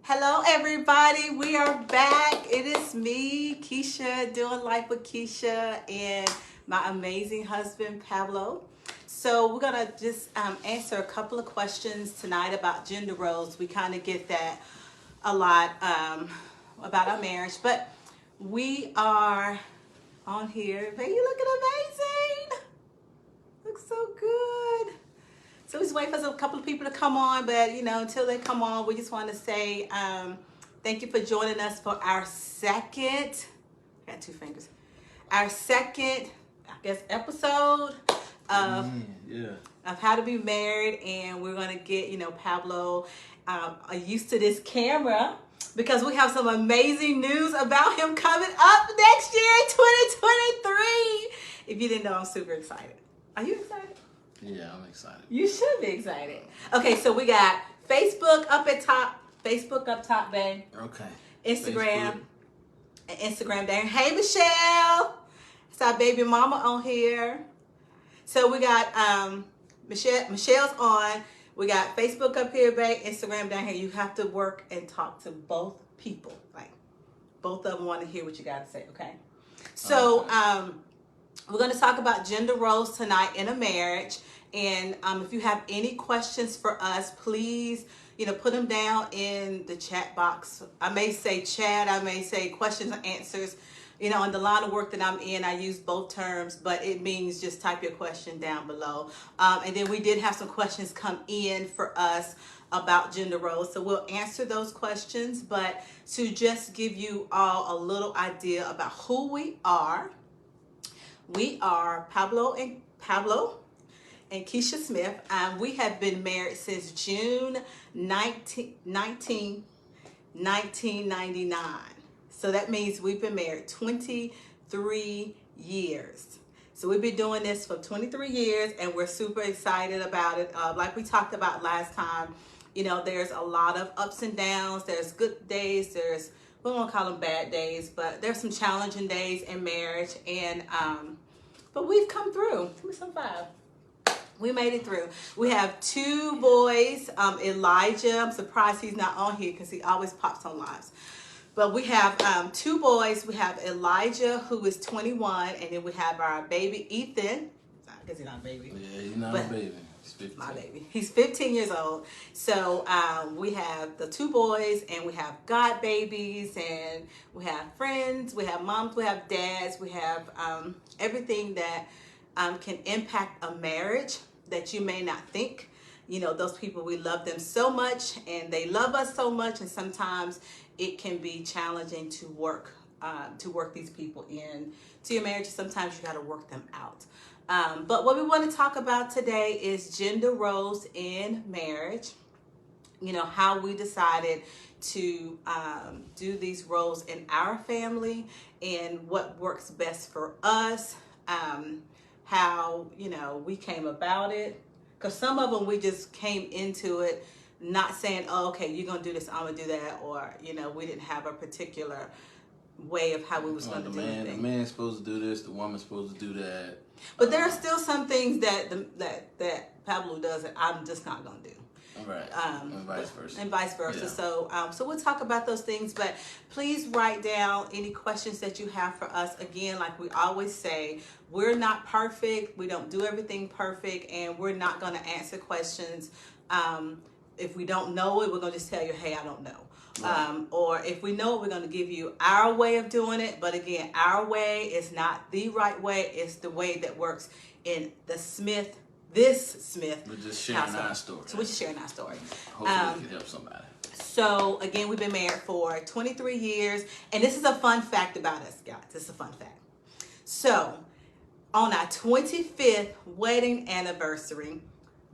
Hello, everybody. We are back. It is me, Keisha, doing life with Keisha, and my amazing husband, Pablo. So we're gonna just answer a couple of questions tonight about gender roles. We kind of get that a lot about our marriage, but we are on here. Baby, you looking amazing. Looks so good. So we just wait for a couple of people to come on, but until they come on, we just want to say thank you for joining us for our second, I got two fingers, our second, I guess, episode of How to Be Married, and we're going to get, Pablo used to this camera because we have some amazing news about him coming up next year in 2023. If you didn't know, I'm super excited. Are you excited? Yeah, I'm excited. You should be excited. Okay, so we got Facebook up at top. Facebook up top, babe. Okay. Instagram. And Instagram there. Hey, Michelle. It's our baby mama on here. So we got Michelle's on. We got Facebook up here, babe. Instagram down here. You have to work and talk to both people. Like, both of them want to hear what you got to say, okay? So, we're going to talk about gender roles tonight in a marriage. And if you have any questions for us, please, put them down in the chat box. I may say chat, I may say questions and answers. In the line of work that I'm in, I use both terms, but it means just type your question down below. And then we did have some questions come in for us about gender roles. So we'll answer those questions, but to just give you all a little idea about who we are Pablo and Keisha Smith. We have been married since June 1999. So that means we've been married 23 years. So we've been doing this for 23 years, and we're super excited about it. Like we talked about last time, there's a lot of ups and downs. There's good days. We won't call them bad days, but there's some challenging days in marriage, and but we've come through. Give me some five. We made it through. We have two boys. Elijah, I'm surprised he's not on here because he always pops on lives. But we have two boys. We have Elijah, who is 21, and then we have our baby Ethan. I guess he's not a baby. Yeah, he's not a baby. He's 15. My baby. He's 15 years old. So we have the two boys, and we have god babies, and we have friends, we have moms, we have dads, we have everything that can impact a marriage that you may not think. Those people, we love them so much, and they love us so much, and sometimes it can be challenging to work these people into your marriage. Sometimes you got to work them out. But what we want to talk about today is gender roles in marriage. How we decided to do these roles in our family, and what works best for us. How we came about it, because some of them we just came into it not saying, oh, okay, you're gonna do this, I'm gonna do that, or we didn't have a particular way of how we was going to do it. The man's supposed to do this, the woman's supposed to do that. But there are still some things that Pablo does that I'm just not going to do. Right. And vice versa. Yeah. So we'll talk about those things, but please write down any questions that you have for us. Again, like we always say, we're not perfect. We don't do everything perfect, and we're not going to answer questions. If we don't know it, we're going to just tell you, hey, I don't know. Right. Or if we know it, we're going to give you our way of doing it. But again, our way is not the right way. It's the way that works in the Smith. We're just sharing household. Our story. So we're just sharing our story. Hopefully we can help somebody. So again, we've been married for 23 years. And this is a fun fact about us, guys. This is a fun fact. So on our 25th wedding anniversary,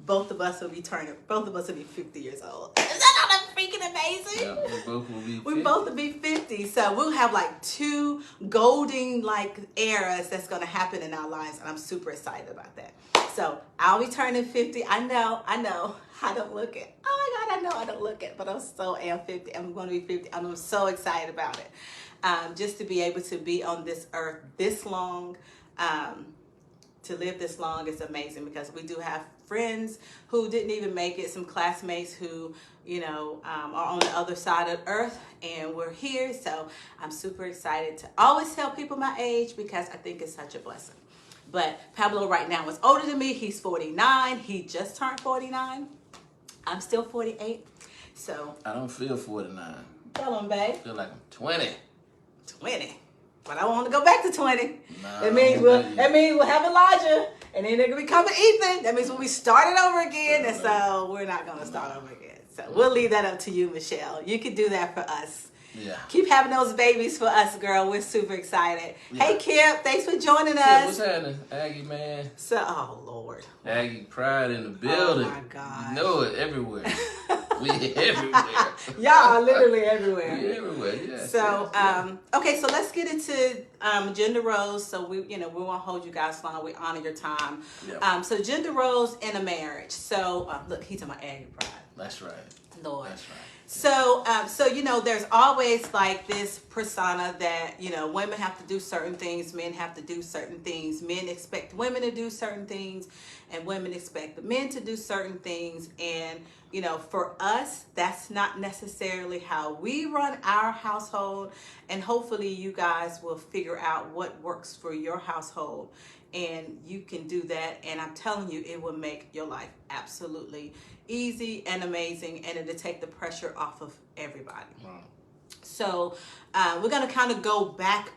both of us will be 50 years old. Is that not freaking amazing? Yeah, we both will be 50. We both will be 50. So we'll have like two golden eras that's going to happen in our lives. And I'm super excited about that. So I'll be turning 50. I know. I don't look it. Oh my God, I know I don't look it. But I am 50. I'm going to be 50. I'm so excited about it. Just to be able to be on this earth this long. To live this long is amazing, because we do have friends who didn't even make it, some classmates who, are on the other side of earth, and we're here. So I'm super excited to always tell people my age because I think it's such a blessing. But Pablo right now is older than me. He's 49. He just turned 49. I'm still 48. So I don't feel 49. Tell him, babe. I feel like I'm 20. 20. But I want to go back to 20. Nah, that means we'll have Elijah, and then they're gonna be coming Ethan. That means we'll be starting over again, and so we're not gonna start over again. So we'll leave that up to you, Michelle. You can do that for us. Yeah. Keep having those babies for us, girl. We're super excited. Yeah. Hey, Kip, thanks for joining us. Yeah, what's happening, Aggie, man? So, oh Lord. Aggie pride in the building. Oh my God. You know it everywhere. We everywhere. Y'all are literally everywhere. We everywhere, yeah. So, okay, so let's get into gender roles. So we won't hold you guys long. We honor your time. Yep. So gender roles in a marriage. So look, he's talking about Aggie pride. That's right. Lord. That's right. So, there's always like this persona that, women have to do certain things, men have to do certain things. Men expect women to do certain things, and women expect the men to do certain things. And, for us, that's not necessarily how we run our household. And hopefully you guys will figure out what works for your household. And you can do that. And I'm telling you, it will make your life absolutely easy and amazing, and it'll take the pressure off of everybody. Wow. So we're going to kind of go back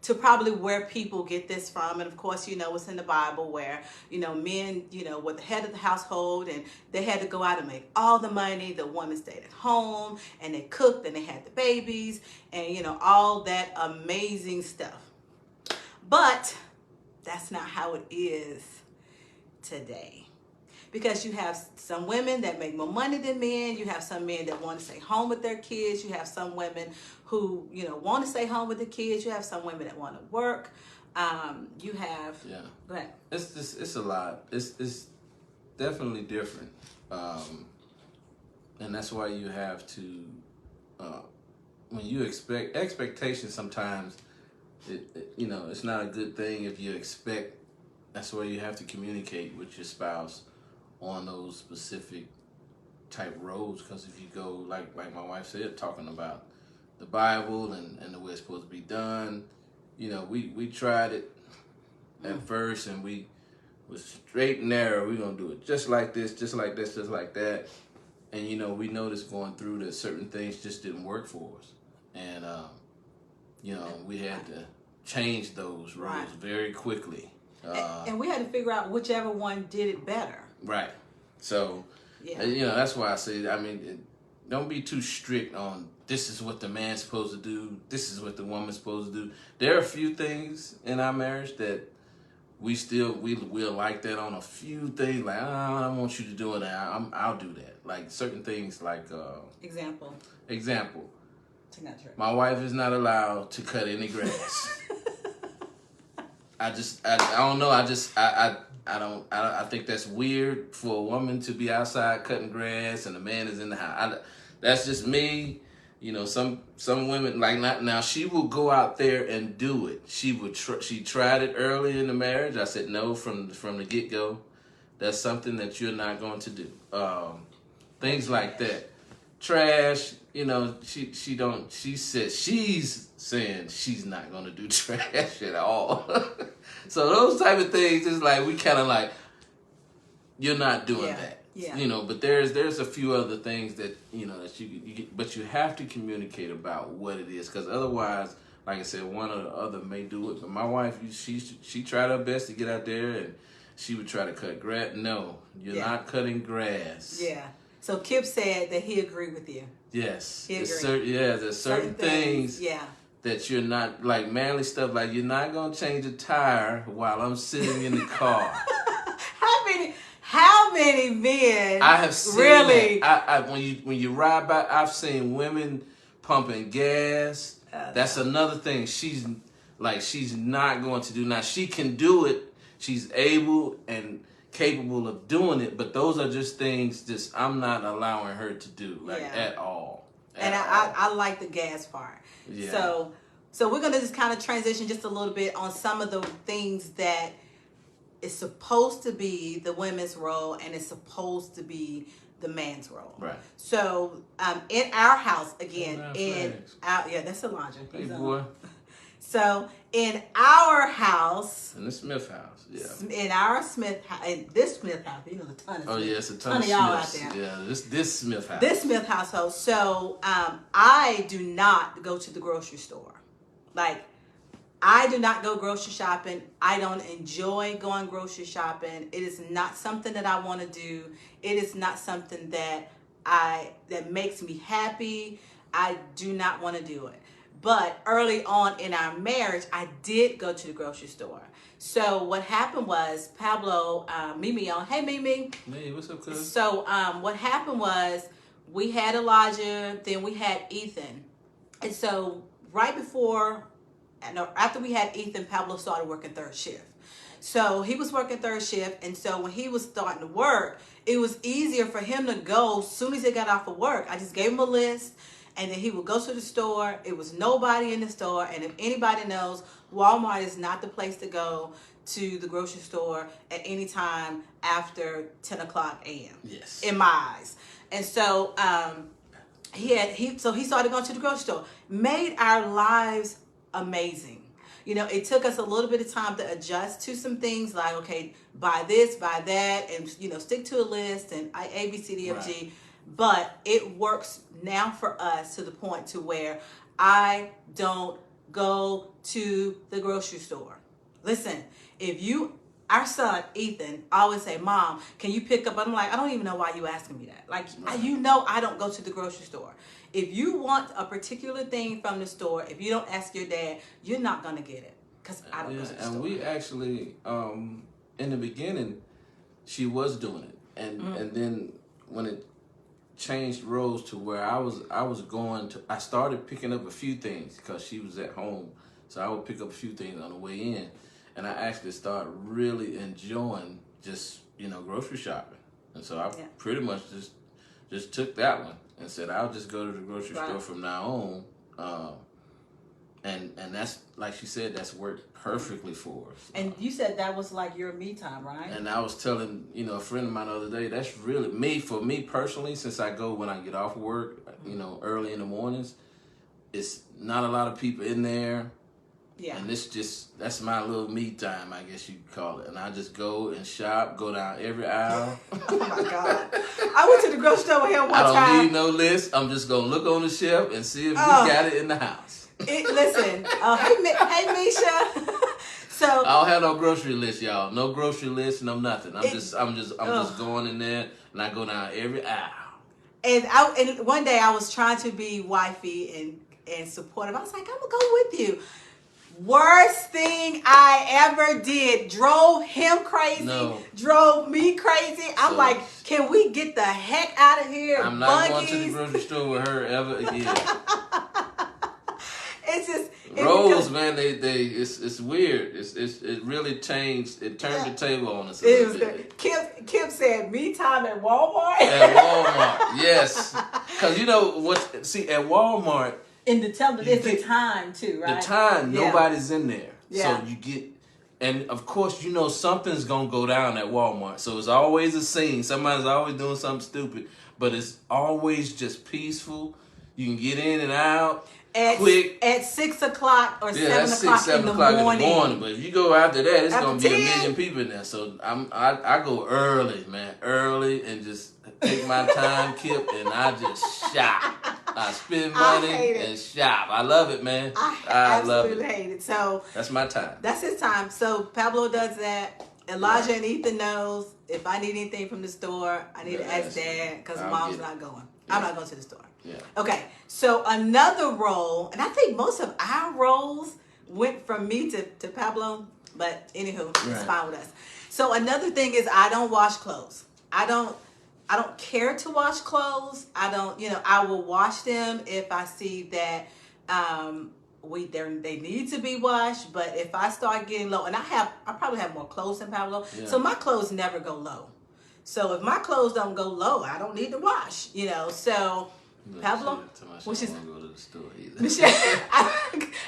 to probably where people get this from. And of course, it's in the Bible where, men, were the head of the household, and they had to go out and make all the money. The women stayed at home, and they cooked, and they had the babies, and, all that amazing stuff. But that's not how it is today. Because you have some women that make more money than men. You have some men that want to stay home with their kids. You have some women who, want to stay home with the kids. You have some women that want to work. You have... Yeah. Go ahead. It's a lot. It's definitely different. And that's why you have to... when you expectations sometimes... it's not a good thing if you expect. That's why you have to communicate with your spouse on those specific type roles. Because if you go like my wife said, talking about the Bible and the way it's supposed to be done, we tried it at first, and we was straight and narrow. We're gonna do it just like this, just like this, just like that. And we noticed going through that certain things just didn't work for us, and we had to change those rules very quickly. And we had to figure out whichever one did it better. Right. So, that's why I say, don't be too strict on this is what the man's supposed to do, this is what the woman's supposed to do. There are a few things in our marriage that we'll like that on a few things. Like, I don't want you to do it. I'll do that. Like certain things like... Example. My wife is not allowed to cut any grass. I don't know. I think that's weird for a woman to be outside cutting grass and a man is in the house. That's just me. Some women like not now. She will go out there and do it. She tried it early in the marriage. I said no from the get go. That's something that you're not going to do. Things like that. Trash. She said she's saying she's not going to do trash at all. So those type of things is like, we kind of like, you're not doing that. Yeah. But there's a few other things that, that you but you have to communicate about what it is. Because otherwise, like I said, one or the other may do it. But my wife, she tried her best to get out there, and she would try to cut grass. No, you're not cutting grass. Yeah. So Kip said that he agreed with you. Yes. He agreed. There's certain things that you're not, like manly stuff, like you're not going to change a tire while I'm sitting in the car. How many men I have seen really? That. When you ride by, I've seen women pumping gas. That's another thing. She's not going to do. Now she can do it. She's able and capable of doing it, but those are just things I'm not allowing her to do at all. I like the gas part. Yeah. So we're gonna just kind of transition just a little bit on some of the things that is supposed to be the women's role and it's supposed to be the man's role. Right. So in our house, again, that's Elijah. Hey, boy. So in our house, in the Smith house, yeah. In our Smith house, in this Smith house, you know, a ton of oh Smith, yeah, it's a ton of y'all out there. Yeah, this Smith house. This Smith household. So I do not go to the grocery store. Like, I do not go grocery shopping. I don't enjoy going grocery shopping. It is not something that I want to do. It is not something that makes me happy. I do not want to do it. But early on in our marriage, I did go to the grocery store. So what happened was Pablo, Mimi on, hey Mimi. Hey, what's up, cuz? So what happened was we had Elijah, then we had Ethan. And so right before, after we had Ethan, Pablo started working third shift. So he was working third shift, and so when he was starting to work, it was easier for him to go as soon as he got off of work. I just gave him a list, and then he would go to the store. It was nobody in the store, and if anybody knows, Walmart is not the place to go to the grocery store at any time after 10 o'clock a.m. Yes. In my eyes. And so he started going to the grocery store. Made our lives amazing. You know, it took us a little bit of time to adjust to some things like, okay, buy this, buy that, and, you know, stick to a list and A, B, C, D, F, G. Right. But it works now for us to the point to where I don't go to the grocery store. Listen, our son, Ethan, always say, Mom, can you pick up? I'm like, I don't even know why you asking me that. Like, you know, I don't go to the grocery store. If you want a particular thing from the store, if you don't ask your dad, you're not going to get it. Because I don't go to the store. And we actually, in the beginning, she was doing it. And then when it changed roles to where I started picking up a few things because she was at home. So I would pick up a few things on the way in. And I actually started really enjoying just, you know, grocery shopping. And so I pretty much just took that one and said, I'll just go to the grocery store from now on. And that's, like she said, that's worked perfectly for us. And you said that was like your me time, right? And I was telling, you know, a friend of mine the other day, that's really for me personally, since I go when I get off work, you know, early in the mornings, it's not a lot of people in there. Yeah. And that's my little me time, I guess you could call it. And I just go and shop, go down every aisle. Oh my God. I went to the grocery store with him one time. I don't need no list. I'm just going to look on the shelf and see if we got it in the house. Listen, hey Misha. So I don't have no grocery list, y'all. No grocery list, no nothing. I'm just going in there and I go down every aisle. And one day I was trying to be wifey and supportive. I was like, I'm gonna go with you. Worst thing I ever did. Drove him crazy. No. Drove me crazy. I'm like, can we get the heck out of here? I'm not going to the grocery store with her ever again. It's just Rose, man. It's weird. It really changed. It turned the table on us a little bit. Kim said, "Me time at Walmart." At Walmart, yes. Because you know what? See, at Walmart. In the it's the time too, right? The time, nobody's in there. Yeah. So you get, and of course, you know something's going to go down at Walmart. So it's always a scene. Somebody's always doing something stupid. But it's always just peaceful. You can get in and out quick. At 6 o'clock or 7 7 o'clock in the morning. But if you go after that, it's going to be 1 million people in there. So I go early, man. Early and just take my time, Kip, and I just shop. I spend money and shop. I love it, man. I love it. Absolutely hate it. So that's my time. That's his time. So Pablo does that. Elijah and Ethan knows if I need anything from the store, I need to ask Dad because Mom's not going. Yeah. I'm not going to the store. Yeah. Okay. So another role, and I think most of our roles went from me to Pablo, but anywho, it's fine with us. So another thing is I don't wash clothes. I don't care to wash clothes. I will wash them if I see that they need to be washed. But if I start getting low, and I probably have more clothes than Pablo, so my clothes never go low. So if my clothes don't go low, I don't need to wash. So Pablo? Well, she don't want to go to the store either. Michelle,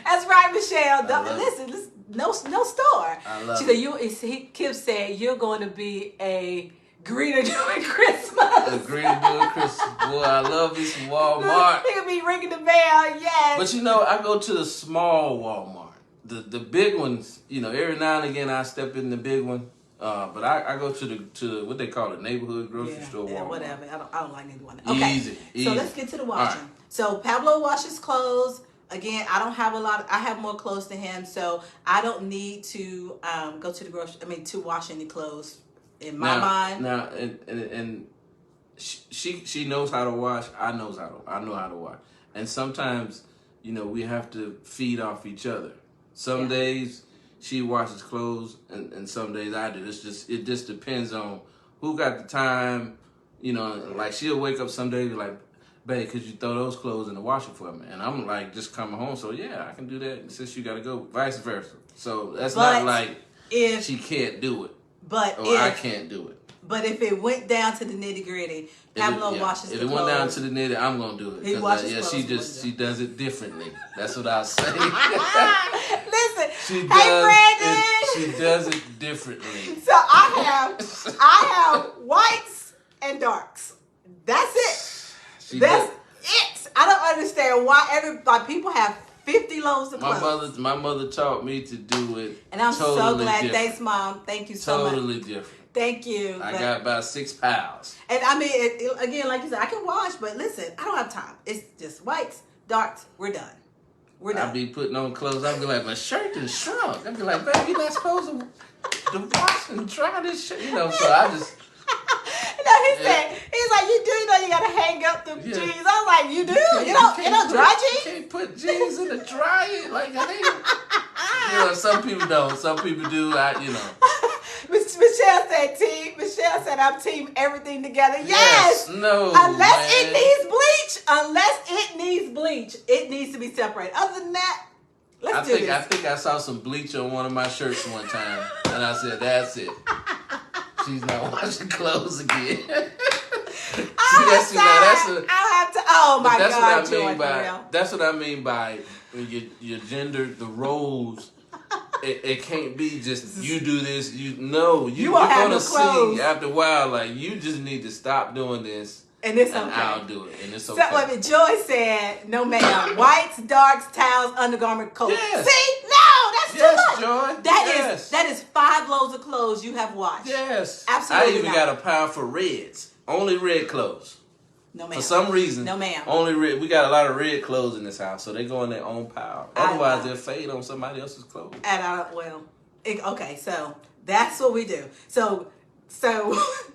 that's right, Michelle. Listen, no store. I love she said, Kip said, you're going to be a greeter during Christmas. A greeter during Christmas. Boy, I love me some Walmart. He could be ringing the bell, yes. But you know, I go to the small Walmart. The big ones, you know, every now and again I step in the big one. But I go to what they call it, neighborhood grocery store. Walmart. Whatever. I don't like neither one. Okay, easy. So let's get to the washing. Right. So Pablo washes clothes. Again, I don't have I have more clothes than him, so I don't need to go to the to wash any clothes. In my mind. Now, and she knows how to wash. I know how to wash. And sometimes, you know, we have to feed off each other. Some days she washes clothes, and some days I do. It just depends on who got the time. You know, like she'll wake up some days like, babe, could you throw those clothes in the washer for me? And I'm like, just coming home, so yeah, I can do that. Since you got to go, vice versa. So that's not like if she can't do it, I can't do it. But if it went down to the nitty gritty, Pablo washes the clothes. If it went down to the nitty, I'm gonna do it. He washes clothes. She does it differently. That's what I'll say. Listen, Brandon. She does it differently. So I have whites and darks. That's it. That's it. I don't understand why people have 50 loaves of clothes. My mother taught me to do it. And I'm totally so glad. Different. Thanks, Mom. Thank you so much. Totally different. Thank you. I got about 6 pounds. And I mean, again, like you said, I can wash, but listen, I don't have time. It's just whites, darks. We're done. I be putting on clothes. I be like, my shirt is shrunk. I be like, baby, you're not supposed to wash and dry this shirt. You know, so I just. No, he's like, you know, you gotta hang up the jeans. I was like, you do? You don't dry jeans? You can't put jeans in the dryer like that. You know, some people don't. Some people do. Michelle said, I'm team everything together. Yes. No. Unless it needs bleach, it needs to be separated. Other than that, let's do this. I think I saw some bleach on one of my shirts one time, and I said, that's it. She's not washing clothes again. That's what I mean by your gender, the roles. It can't be just you do this. You're gonna see after a while. Like you just need to stop doing this, and it's okay. I'll do it, and it's okay. So, Joy said, "No, ma'am. Whites, darks, towels, undergarment, coat." Yes. See, no, that's too much. Joy. That is 5 loads of clothes you have washed. Yes, absolutely. I even got a pile for reds. Only red clothes. No, ma'am. For some reason, no, ma'am. Only red. We got a lot of red clothes in this house, so they go in their own pile. Otherwise, they'll fade on somebody else's clothes. Okay, so that's what we do. So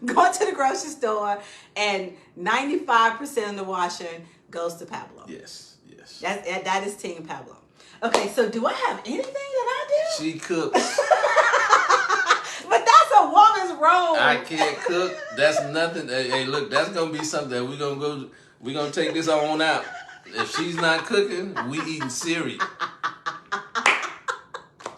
going to the grocery store, and 95% of the washing goes to Pablo. Yes. That is Team Pablo. Okay, so do I have anything that I do? She cooks. But that's a woman's role. I can't cook. That's nothing. Hey, look, that's gonna be something that we're gonna take this on out. If she's not cooking, we eating cereal.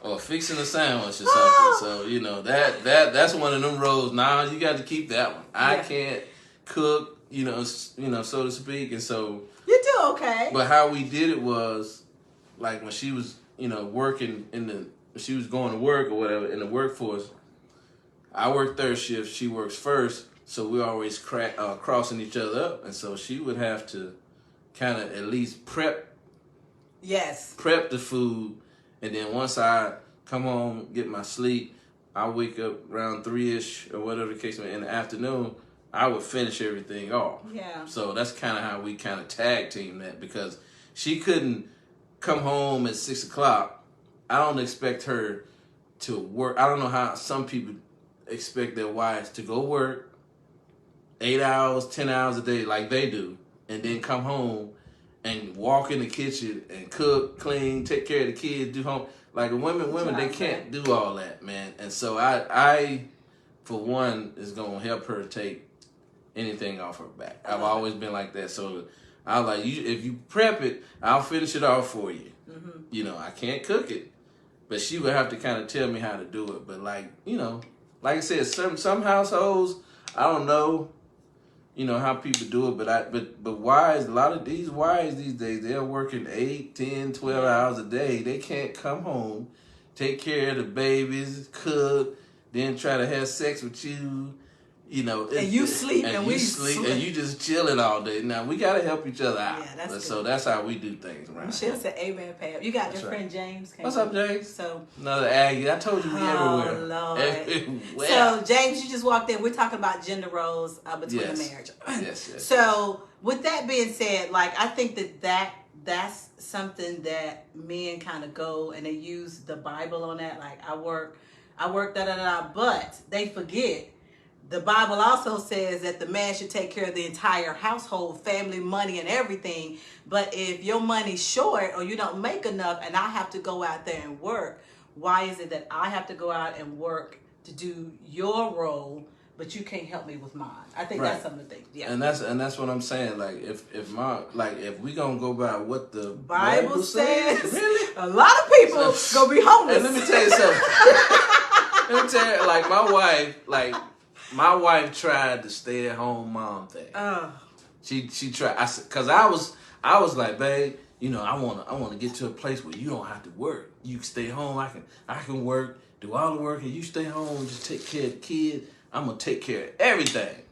Or fixing a sandwich or something. So, you know, that's one of them roles. Now you got to keep that one. I can't cook, you know, so to speak. And so you do okay. But how we did it was like when she was, working she was going to work or whatever in the workforce. I work third shift, she works first, so we always crossing each other up, and so she would have to kind of at least prep the food, and then once I come home, get my sleep, I wake up around 3-ish or whatever the case may be in the afternoon, I would finish everything off. Yeah. So that's kind of how we kind of tag team that, because she couldn't come home at 6 o'clock. I don't expect her to work. I don't know how some people expect their wives to go work 8 hours, 10 hours a day like they do, and then come home and walk in the kitchen and cook, clean, take care of the kids, do home. Like women, they can't do all that, man. And so I for one, is gonna help her take anything off her back. I've always been like that. So I was like, if you prep it, I'll finish it off for you. Mm-hmm. I can't cook it, but she would have to kind of tell me how to do it. But like I said, some households, I don't know. how people do it, but wives, a lot of these wives these days, they're working 8, 10, 12 hours a day. They can't come home, take care of the babies, cook, then try to have sex with you. And you sleep and we sleep. And you just chilling all day. Now we gotta help each other out. Yeah, that's good. So that's how we do things around Michelle said, "Amen, Pab." You got your friend James. What's up, James? So another Aggie. I told you we everywhere. Lord. Everywhere. So James, you just walked in. We're talking about gender roles between the marriage. Yes. So with that being said, like I think that's something that men kind of go and they use the Bible on that. Like I work but they forget. The Bible also says that the man should take care of the entire household, family, money, and everything. But if your money's short or you don't make enough and I have to go out there and work, why is it that I have to go out and work to do your role, but you can't help me with mine? I think that's some of the things. Yeah. And that's what I'm saying. Like if we gonna go by what the Bible says, really, a lot of people gonna be homeless. And let me tell you something. Let me tell you, like my wife tried the stay-at-home mom thing. She tried. Cause I was like, babe, I wanna get to a place where you don't have to work. You can stay home. I can work, do all the work, and you stay home and just take care of the kids. I'm gonna take care of everything.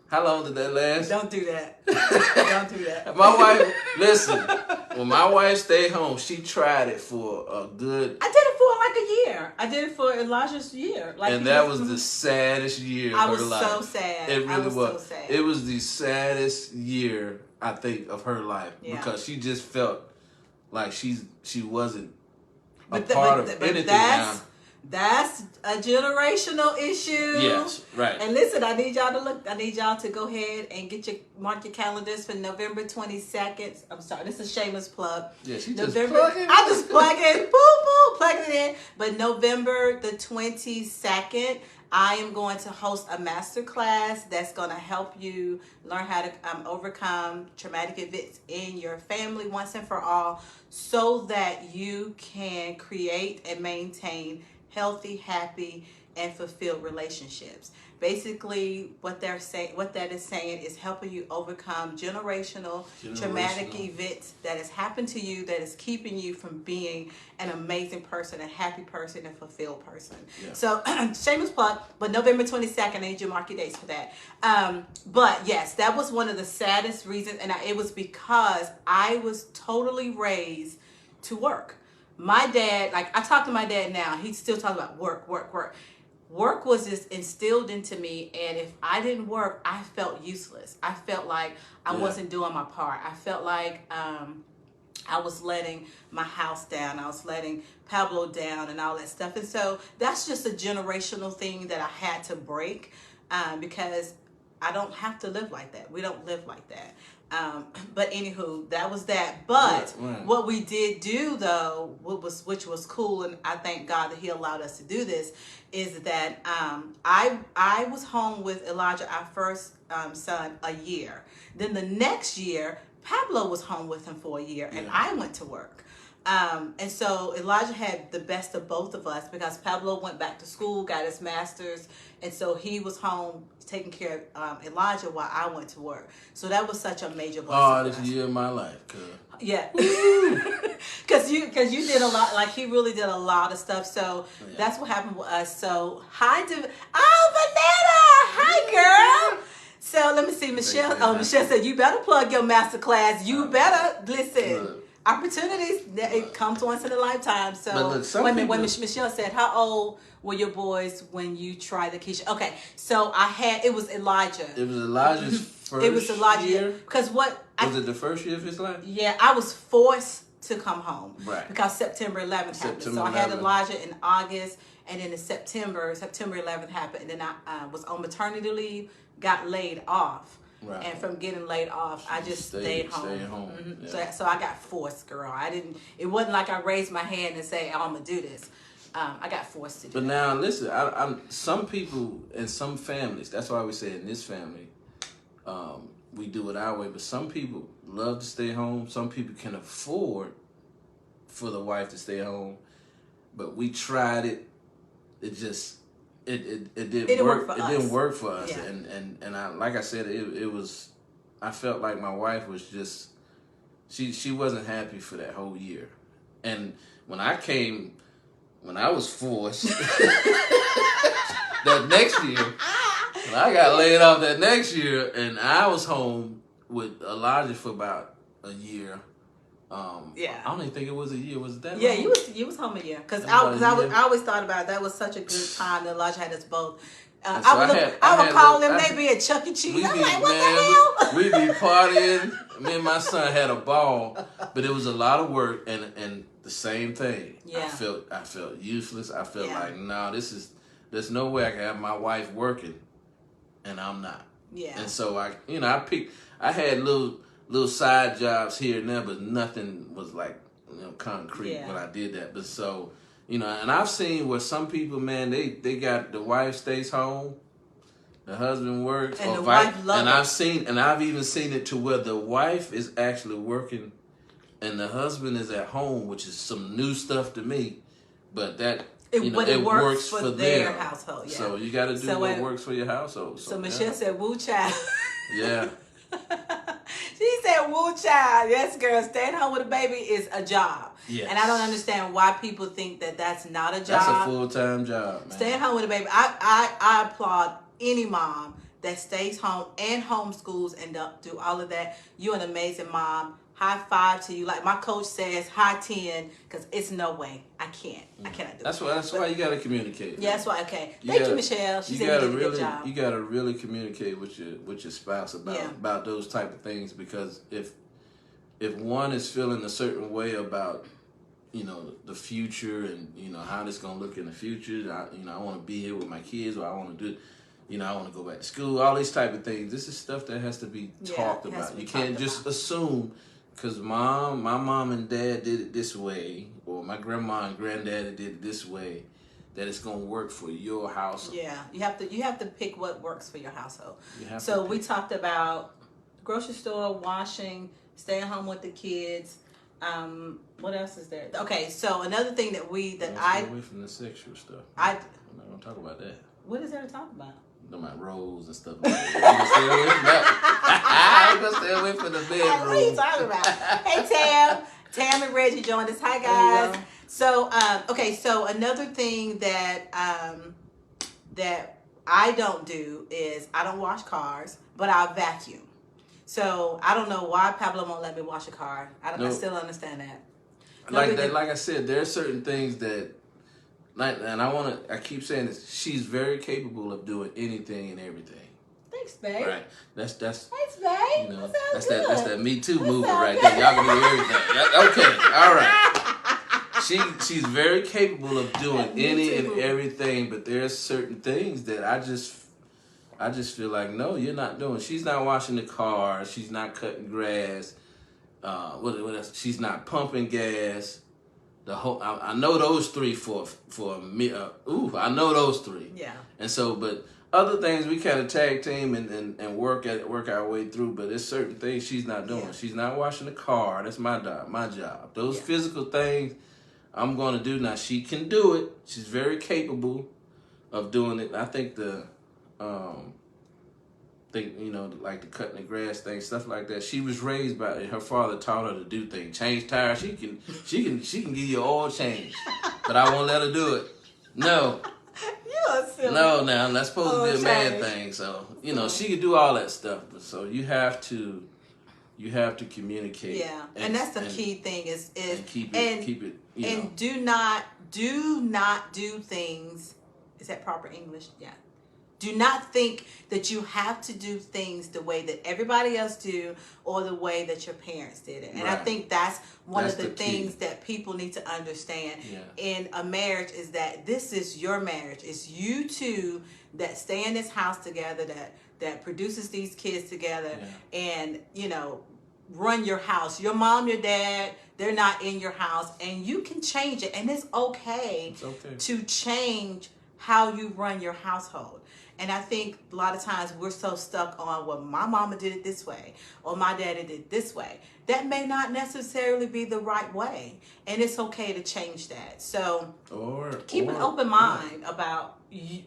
How long did that last? Don't do that. Don't do that. My wife, listen. When my wife stayed home, she tried it for a good. I did it for like a year. I did it for Elijah's year. And that was the saddest year of her life. I was so sad. It really was. So sad. It was the saddest year, I think, of her life because she just felt like she wasn't a part of anything now. That's a generational issue. Yes, right. And listen, I need y'all to go ahead and mark your calendars for November 22nd. I'm sorry, this is a shameless plug. Yeah, she just plugging. I just plug it, plug it in. But November the 22nd, I am going to host a master class that's going to help you learn how to overcome traumatic events in your family once and for all, so that you can create and maintain healthy, happy, and fulfilled relationships. Basically, what that is saying is helping you overcome generational traumatic events that has happened to you that is keeping you from being an amazing person, a happy person, and fulfilled person. Yeah. So, shameless plug, but November 22nd, I need you to mark your dates for that. But yes, that was one of the saddest reasons, and it was because I was totally raised to work. My dad, like I talk to my dad now, he still talks about work. Work was just instilled into me, and if I didn't work, I felt useless. I felt like I wasn't doing my part. I felt like I was letting my house down. I was letting Pablo down and all that stuff. And so that's just a generational thing that I had to break because I don't have to live like that. We don't live like that. But anywho, that was that. But what we did do though, which was cool, and I thank God that He allowed us to do this, is that I was home with Elijah, our first son, a year. Then the next year, Pablo was home with him for a year, and I went to work. And so Elijah had the best of both of us because Pablo went back to school, got his master's, and so he was home taking care of Elijah while I went to work. So that was such a major blessing. This year of my life, yeah, because you did a lot. Like he really did a lot of stuff. So that's what happened with us. So Vanetta, hi girl. So let me see, Michelle. Michelle said you better plug your master class. You better listen. Opportunities, it comes once in a lifetime. So wait a minute, Michelle said, how old were your boys when you tried the Keisha? Okay, so it was Elijah. It was Elijah's first It was Elijah year? Because was it the first year of his life? Yeah, I was forced to come home. Right. Because September 11th happened. So I had Elijah in August, and then in September 11th happened, and then I was on maternity leave, got laid off. Right. And from getting laid off, I just stayed home. Mm-hmm. Yeah. So I got forced, girl. It wasn't like I raised my hand and say, I'm going to do this. I got forced to do But now, listen, some people and some families, that's why we say in this family, we do it our way. But some people love to stay home. Some people can afford for the wife to stay home. But we tried it. It just it didn't work for us. It didn't work for us, Yeah. and I, like I said, it was. I felt like my wife was just she wasn't happy for that whole year, and when I was forced that next year, when I got laid off that next year, and I was home with Elijah for about a year. Yeah. I don't even think it was a year. Was it that? Yeah, long? you was home a year because That was about a year. I always thought about that was such a good time that Elijah had us both. And so I would call them. They be at Chuck E. Cheese. I'm like, what the hell? We be partying. Me and my son had a ball, but it was a lot of work and the same thing. Yeah. I felt useless. I felt Yeah. like, no, there's no way I can have my wife working and I'm not. Yeah. And so I had little side jobs here and there, but nothing was like, concrete when I did that. But so, and I've seen where some people, man, they got the wife stays home, the husband works, and the wife loves and I've even seen it to where the wife is actually working and the husband is at home, which is some new stuff to me, but that it works for their household. Yeah. So you got to do what works for your household. So Michelle said, "Woo, child." Yeah. She said, "Woo, child." Yes, girl. Staying home with a baby is a job. Yes. And I don't understand why people think that that's not a job. That's a full-time job, man. Staying home with a baby. I applaud any mom that stays home and homeschools and do all of that. You're an amazing mom. High five to you. Like my coach says, high 10, because it's no way. I cannot do it. That's why you got to communicate. Yeah, that's why. Okay. Thank you, Michelle. She said you did a good job. You got to really communicate with your spouse about those type of things, because if one is feeling a certain way about the future and how this gonna look in the future, I want to be here with my kids, or I want to do. I want to go back to school. All these type of things. This is stuff that has to be talked about. You can't just assume because my mom and dad did it this way, or my grandma and granddaddy did it this way, that it's gonna work for your household. Yeah, you have to pick what works for your household. So we talked about grocery store, washing, staying home with the kids. What else is there? Okay, so another thing that stay away from the sexual stuff. I'm not gonna talk about that. What is there to talk about? My roles and stuff like that. You can stay away from that. I'm gonna stay away from the bedroom. What are you talking about? Hey, Tam and Reggie joined us. Hi, guys. So, so another thing that that I don't do is I don't wash cars, but I vacuum. So I don't know why Pablo won't let me wash a car. I still don't understand that. Like I said, there are certain things that. And I keep saying this, she's very capable of doing anything and everything. Thanks, babe. Right. That's Thanks, babe. That's that Me Too movement right there. Y'all can do everything. Okay, all right. She's very capable of doing any and everything, but there's certain things that I just feel like, no, you're not doing. She's not washing the car, she's not cutting grass, what else? She's not pumping gas. I know those three for me. I know those three. Yeah. And so, but other things we kind of tag team and work our way through. But there's certain things she's not doing. Yeah. She's not washing the car. That's my job. Those physical things I'm going to do. Now she can do it. She's very capable of doing it. I think like the cutting the grass thing, stuff like that. She was raised by her father taught her to do things. Change tires. She can give you oil change, but I won't let her do it. No. You're silly. No, now that's supposed to be a man thing. So she can do all that stuff. But so you have to communicate. Yeah, and that's the key thing is keep it. And do not do things. Is that proper English? Yeah. Do not think that you have to do things the way that everybody else do or the way that your parents did it. And I think that's one of the things that people need to understand in a marriage is that this is your marriage. It's you two that stay in this house together, that produces these kids together and, run your house. Your mom, your dad, they're not in your house and you can change it. And it's okay to change how you run your household. And I think a lot of times we're so stuck on, well, my mama did it this way or my daddy did it this way. That may not necessarily be the right way. And it's okay to change that. So keep an open mind about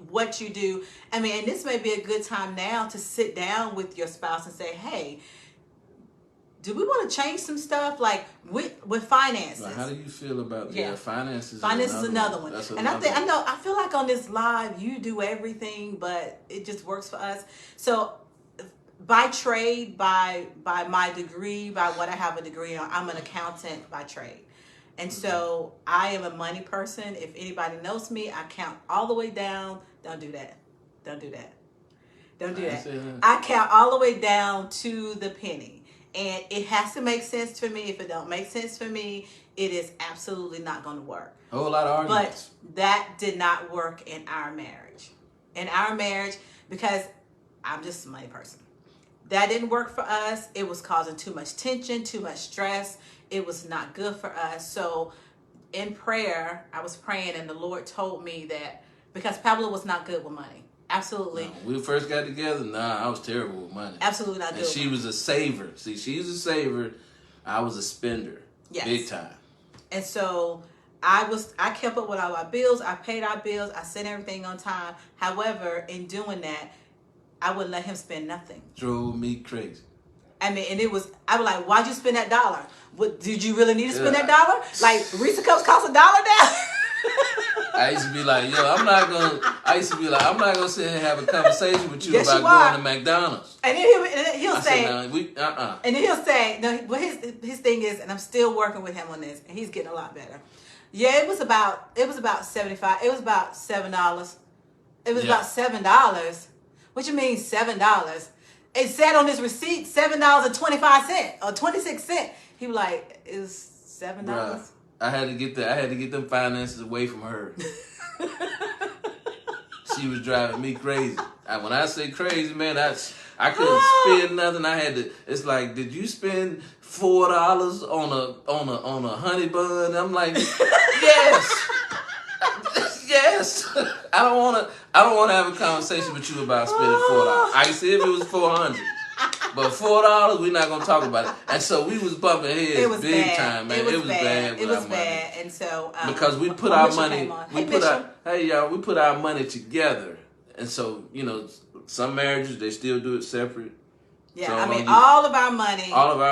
what you do. I mean, and this may be a good time now to sit down with your spouse and say, hey, do we want to change some stuff like with finances? Well, how do you feel about finances? Finances is another one. That's and I feel like on this live you do everything, but it just works for us. So by trade, by my degree, by what I have a degree on, I'm an accountant by trade. And so I am a money person. If anybody knows me, I count all the way down. Don't do that. Don't do that. Don't do that. I count all the way down to the penny. And it has to make sense for me. If it don't make sense for me, it is absolutely not going to work. A whole lot of arguments. But that did not work in our marriage. In our marriage, because I'm just a money person. That didn't work for us. It was causing too much tension, too much stress. It was not good for us. So in prayer, I was praying and the Lord told me that because Pablo was not good with money. Absolutely. No, when we first got together, I was terrible with money. Absolutely not good. And she was a saver. See, she's a saver. I was a spender. Yes. Big time. And so I kept up with all our bills. I paid our bills. I sent everything on time. However, in doing that, I wouldn't let him spend nothing. Drove me crazy. I mean, and I was like, why'd you spend that $1? What, did you really need to spend that $1? Like, Reese's Cups cost $1 now? I used to be like, I'm not gonna sit here and have a conversation with you about going to McDonald's. And then he'll say, And then he'll say, no. Well, his thing is, and I'm still working with him on this, and he's getting a lot better. Yeah, it was about $75. It was about $7. It was about $7. What you mean $7? It said on his receipt $7.25 or 26 cents. He was like, it was $7. Bruh, I had to get them finances away from her. She was driving me crazy. When I say crazy, man, I couldn't spend nothing. I had to. It's like, did you spend $4 on a honey bun? I'm like, yes, yes. I don't want to have a conversation with you about spending $4. I can see if it was $400. But $4, we're not gonna talk about it. And so we was bumping heads big time, man. It was bad. It was bad. And so because we put our money, we put our money together. And so some marriages they still do it separate. Yeah, so, I mean, all of our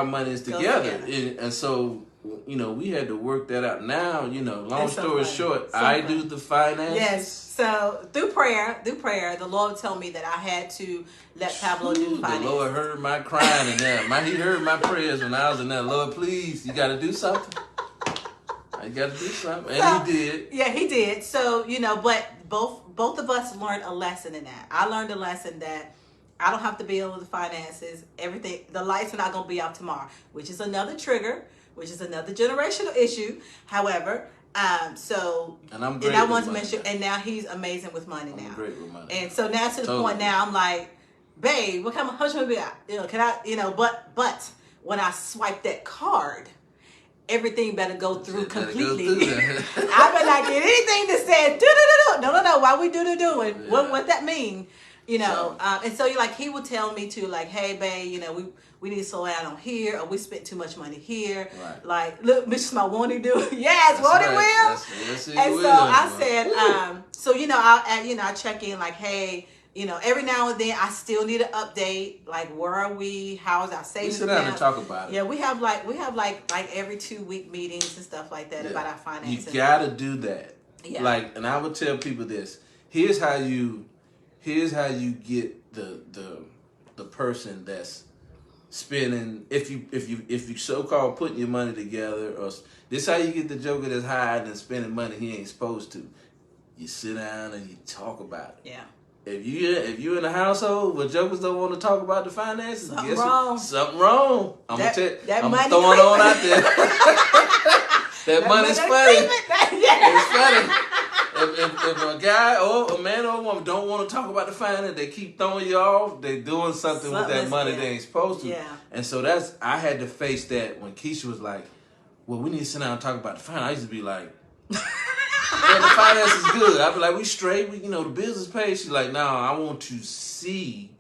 money is together. And so we had to work that out. Now, long story short, I do the finances. Yes. So through prayer, the Lord told me that I had to let Pablo do the finances. The Lord heard my crying in there. He heard my prayers when I was in there. Lord, please, you got to do something. You got to do something. And he did. Yeah, he did. So, but both of us learned a lesson in that. I learned a lesson that I don't have to be with the finances. Everything, the lights are not going to be off tomorrow, which is another trigger, which is another generational issue. However, and I'm great. And I want to mention, and now he's amazing with money now. I'm great with money. And so now to the point now, I'm like, babe, what kind of how much money we got? Can I? But when I swipe that card, everything better go through completely. I better not get anything that said do. No. Why we do? And what that mean? And so he would tell me to hey, babe, we need to slow down on here, or we spent too much money here. Right. Like, look, Mr. Smart, won't he do? Yes, won't he will? Yes, he and will. So I said, I check in hey, every now and then I still need an update. Like, where are we? How is our savings? We sit down and talk about it. Yeah, we have every 2-week meetings and stuff like that about our finances. You gotta do that. Yeah. And I would tell people this. Here's how you get the person that's spending, if you so-called putting your money together, or this how you get the joker that's hiding and spending money he ain't supposed to. You sit down and you talk about it. Yeah. If you're in a household where jokers don't want to talk about the finances, something wrong. Something wrong. I'm throwing it on out there. that money's funny. It's funny. If a guy or a man or a woman don't want to talk about the finance, they keep throwing you off. They doing something with that money they ain't supposed to. Yeah. And so I had to face that when Keisha was like, "Well, we need to sit down and talk about the finance." I used to be like, And the finance is good. I be like, we straight. We, the bills is paid. She's like, no, I want to see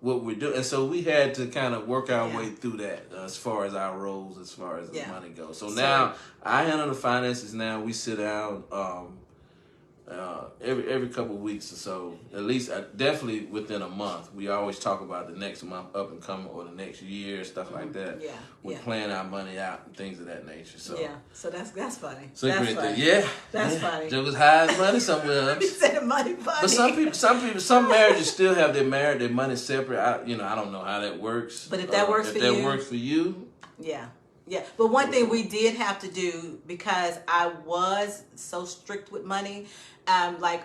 what we're doing. And so we had to kind of work our way through that as far as our roles, as far as the money goes. So now I handle the finances. Now we sit down every couple of weeks or so, at least definitely within a month. We always talk about the next month up and coming or the next year, stuff like that. Yeah, we're planning our money out and things of that nature. So so that's funny. So that's funny. That's funny. Joe was hiding money somewhere else. He said money funny. But some marriages still have their money separate. I don't know how that works. But if that works for you, yeah. But one thing we did have to do, because I was so strict with money, like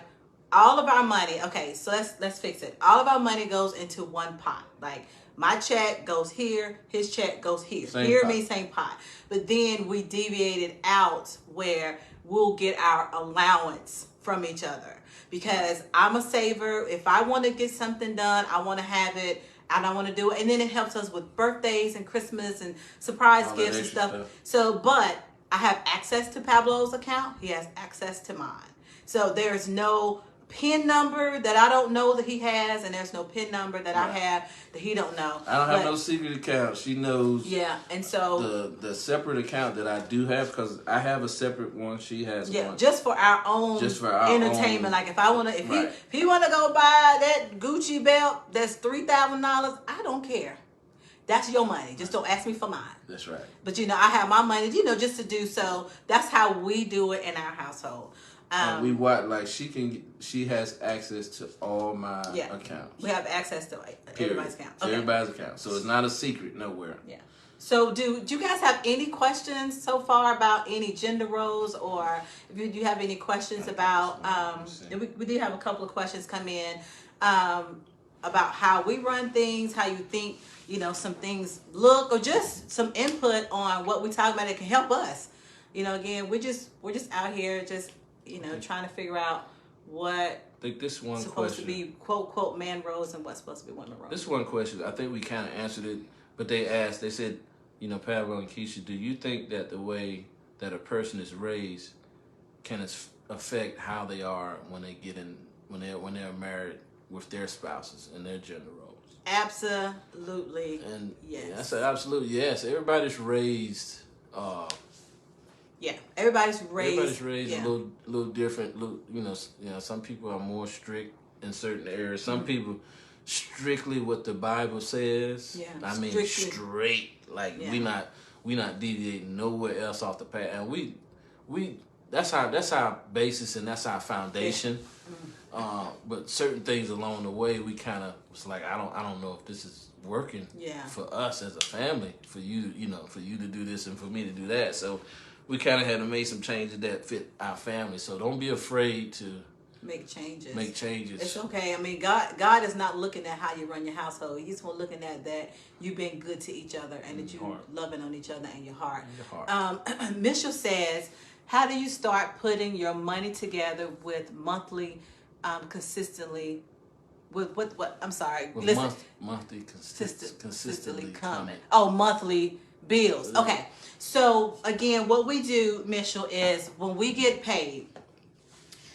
all of our money. Okay, so let's fix it. All of our money goes into one pot. Like my check goes here, his check goes here. Same pot. But then we deviated out where we'll get our allowance from each other, because I'm a saver. If I want to get something done, I want to have it. I don't want to do it. And then it helps us with birthdays and Christmas and surprise gifts and stuff. So, but I have access to Pablo's account. He has access to mine. So there's no PIN number that I don't know that he has, and there's no PIN number that I have that he don't know. I don't have no secret account. She knows. Yeah, and so the separate account that I do have, because I have a separate one. She has one. Just for our own entertainment. Like if I want to, if he want to go buy that Gucci belt that's $3,000, I don't care. That's your money. Just don't ask me for mine. That's right. But I have my money, just to do so. That's how we do it in our household. We watch, like she has access to all my accounts. We have access to everybody's account. Okay. Everybody's account. So it's not a secret nowhere. Yeah. So do you guys have any questions so far about any gender roles, or if you have any questions about we did have a couple of questions come in about how we run things, how you think some things look, or just some input on what we talk about that can help us. Again, we're just out here just trying to figure out what I think this one supposed to be quote quote man roles and what's supposed to be woman roles. This one question, I think we kind of answered it, but they said, Pablo and Keisha, do you think that the way that a person is raised can affect how they are when they're married with their spouses and their gender roles? Absolutely. And yes. I said absolutely yes. Everybody's raised. Everybody's raised a little different. Some people are more strict in certain areas. Some people strictly what the Bible says. Yeah, I mean straight. Like we not deviating nowhere else off the path. And we that's our basis and that's our foundation. Yeah. But certain things along the way we kind of was like, I don't know if this is working for us as a family, for you to do this and for me to do that. So we kind of had to make some changes that fit our family. So don't be afraid to make changes. It's okay. I mean, God is not looking at how you run your household. He's more looking at that you've been good to each other and that you're loving on each other in your heart. Mitchell says, how do you start putting your money together with monthly, consistently, with what? I'm sorry. With monthly consistently coming. Oh, monthly bills. Okay. So again, what we do, Mitchell, is when we get paid.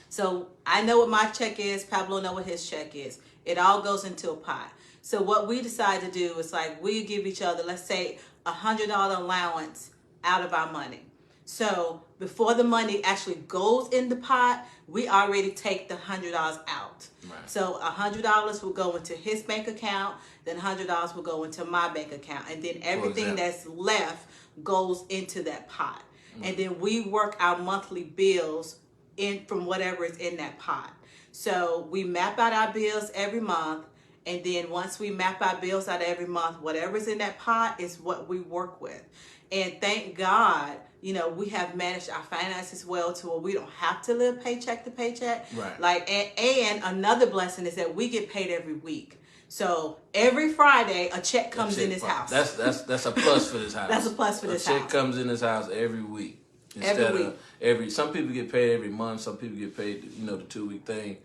So I know what my check is. Pablo know what his check is. It all goes into a pot. So what we decide to do is like we give each other, let's say, $100 allowance out of our money. So before the money actually goes in the pot, we already take the $100 out. Right. So $100 will go into his bank account, then $100 will go into my bank account, and then everything that's left goes into that pot. And then we work our monthly bills in from whatever is in that pot. So we map out our bills every month, and then once we map our bills out every month, whatever's in that pot is what we work with. And thank God, we have managed our finances well to where we don't have to live paycheck to paycheck. Right. And another blessing is that we get paid every week. So every Friday, a check comes in this house. That's a plus for this house. That's a plus for this house. A check comes in this house every week. Some people get paid every month. Some people get paid, the 2-week thing.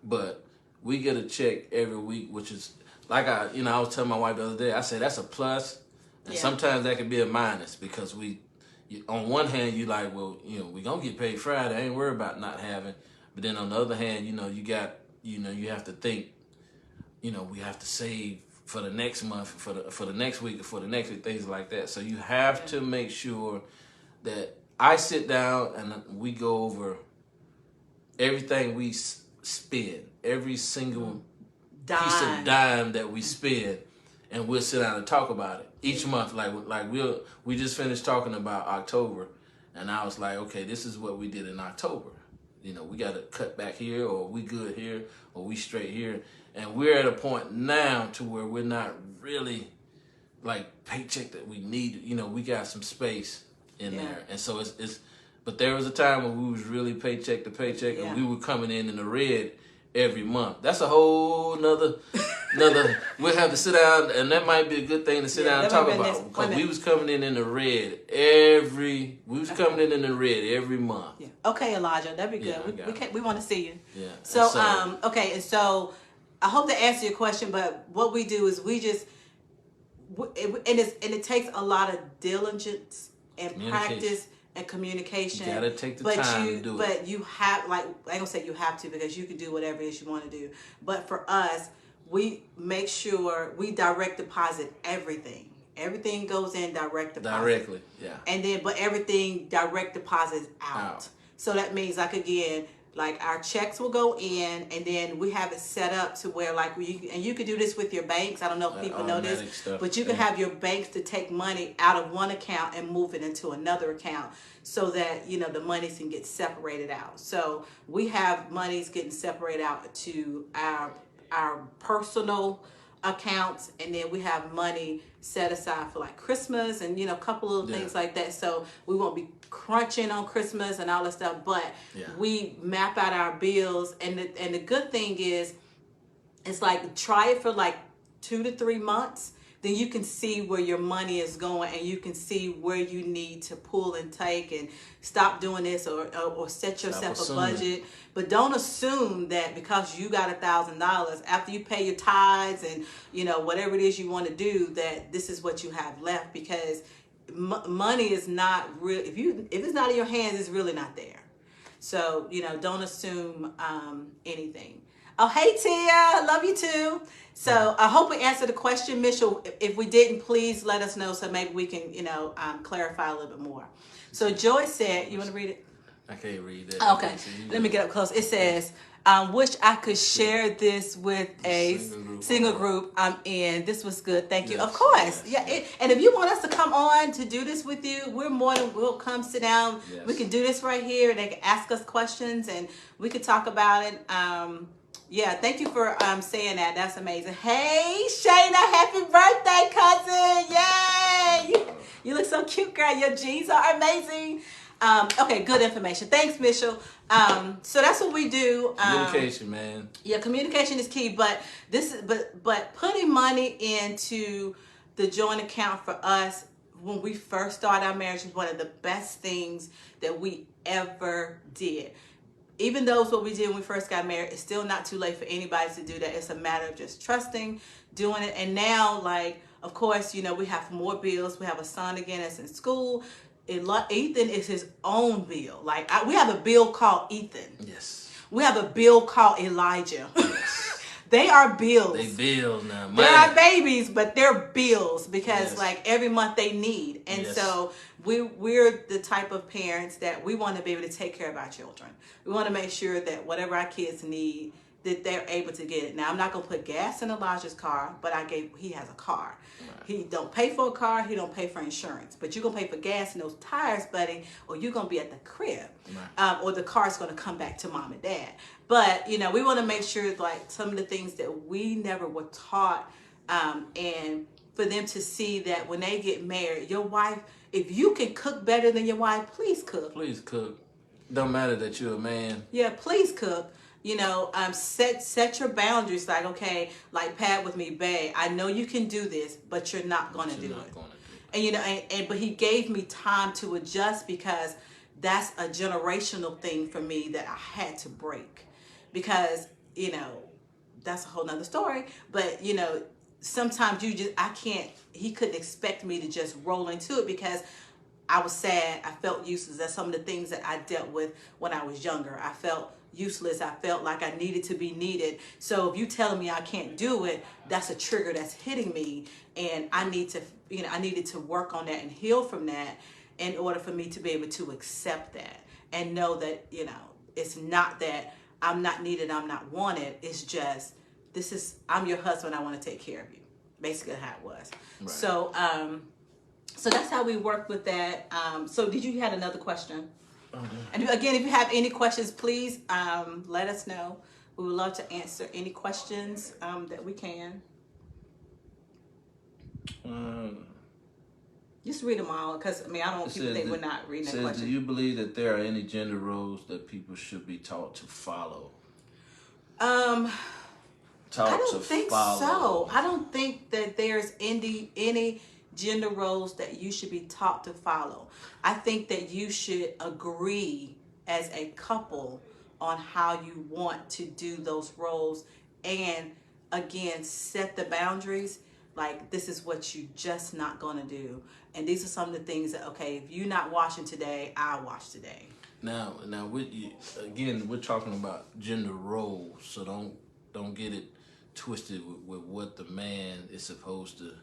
But we get a check every week, which is like I was telling my wife the other day. I said that's a plus, and sometimes that can be a minus because we on one hand, you like, well, we gonna get paid Friday. I ain't worried about not having. But then on the other hand, you got, you have to think, we have to save for the next month, for the next week, for the next week, things like that. So you have to make sure that I sit down and we go over everything we spend, every single piece of dime that we spend, and we'll sit down and talk about it each month. Like we just finished talking about October, and I was like, okay, this is what we did in October. We got to cut back here, or we good here, or we straight here. And we're at a point now to where we're not really like paycheck that we need. We got some space in there, and so it's. But there was a time when we was really paycheck to paycheck, and we were coming in the red every month. That's a whole nother. We'll have to sit down, and that might be a good thing to sit down and talk about, because we was coming in the red every month. Yeah. Okay, Elijah, that'd be good. We want to see you. Yeah. So okay, and so I hope to answer your question, but what we do is we just it takes a lot of diligence and practice and communication. You gotta take the time to do it. But you have, like, I ain't gonna say you have to, because you can do whatever it is you want to do. But for us, we make sure we direct deposit everything. Everything goes in direct deposit. Directly, yeah. And then, but everything direct deposits out. So that means, like, again, like, our checks will go in, and then we have it set up to where, like, and you can do this with your banks. I don't know if people know this, but you can have your banks to take money out of one account and move it into another account, so that the monies can get separated out. So we have monies getting separated out to our personal accounts, and then we have money set aside for, like, Christmas and a couple of things like that. So we won't be crunching on Christmas and all that stuff, but we map out our bills, and the good thing is, it's like, try it for like 2 to 3 months, then you can see where your money is going, and you can see where you need to pull and take and stop doing this, or set yourself a budget. But don't assume that because you got $1,000 after you pay your tithes and whatever it is you want to do, that this is what you have left, because money is not real. If it's not in your hands, it's really not there. So don't assume anything. Oh, hey Tia, love you too. So I hope we answered the question, Mitchell. If we didn't, please let us know, so maybe we can clarify a little bit more. So Joy said, you want to read it? I can't read that. Okay, let me get up close. It says, wish I could share this with a single group I'm in. This was good. Thank you. Of course. And if you want us to come on to do this with you, we'll come sit down. Yes. We can do this right here. They can ask us questions, and we could talk about it. Thank you for saying that. That's amazing. Hey, Shayna, happy birthday, cousin. Yay. You look so cute, girl. Your jeans are amazing. Okay, good information. Thanks, Mitchell. So that's what we do. Communication, man. Yeah, communication is key. But but putting money into the joint account for us when we first started our marriage was one of the best things that we ever did. Even though it's what we did when we first got married, it's still not too late for anybody to do that. It's a matter of just trusting, doing it. And now, like, of course, we have more bills. We have a son again that's in school. Ethan is his own bill. Like, we have a bill called Ethan. Yes. We have a bill called Elijah. Yes. They are bills. They bills now. Money. They're our babies, but they're bills because like every month they need. And so we're the type of parents that we want to be able to take care of our children. We want to make sure that whatever our kids need, that they're able to get it. Now, I'm not going to put gas in Elijah's car, but he has a car. Right. He don't pay for a car. He don't pay for insurance. But you're going to pay for gas in those tires, buddy, or you're going to be at the crib. Right. Or the car's going to come back to mom and dad. But, we want to make sure, like, some of the things that we never were taught, and for them to see that when they get married, your wife, if you can cook better than your wife, please cook. Please cook. Don't matter that you're a man. Yeah, please cook. Set your boundaries. Like, okay, like Pab with me, babe, I know you can do this, but you're not going to do it. And but he gave me time to adjust, because that's a generational thing for me that I had to break, because that's a whole nother story. But sometimes he couldn't expect me to just roll into it, because I was sad. I felt useless. That's some of the things that I dealt with when I was younger. I felt useless. I felt like I needed to be needed. So if you telling me I can't do it, that's a trigger that's hitting me, and I need to, I needed to work on that and heal from that in order for me to be able to accept that and know that, it's not that I'm not needed, I'm not wanted. It's just, I'm your husband. I want to take care of you. Basically how it was. Right. So that's how we worked with that. So did you had another question? Okay. And again, if you have any questions, please let us know. We would love to answer any questions that we can. Just read them all, because I don't want people to think we're not reading the questions. Do you believe that there are any gender roles that people should be taught to follow? I don't think so. I don't think that there's any gender roles that you should be taught to follow. I think that you should agree as a couple on how you want to do those roles, and again, set the boundaries. Like, this is what you just not gonna do, and these are some of the things that, okay, if you're not washing today, I'll wash today. Now, with you, again, we're talking about gender roles, so don't get it twisted with what the man is supposed to,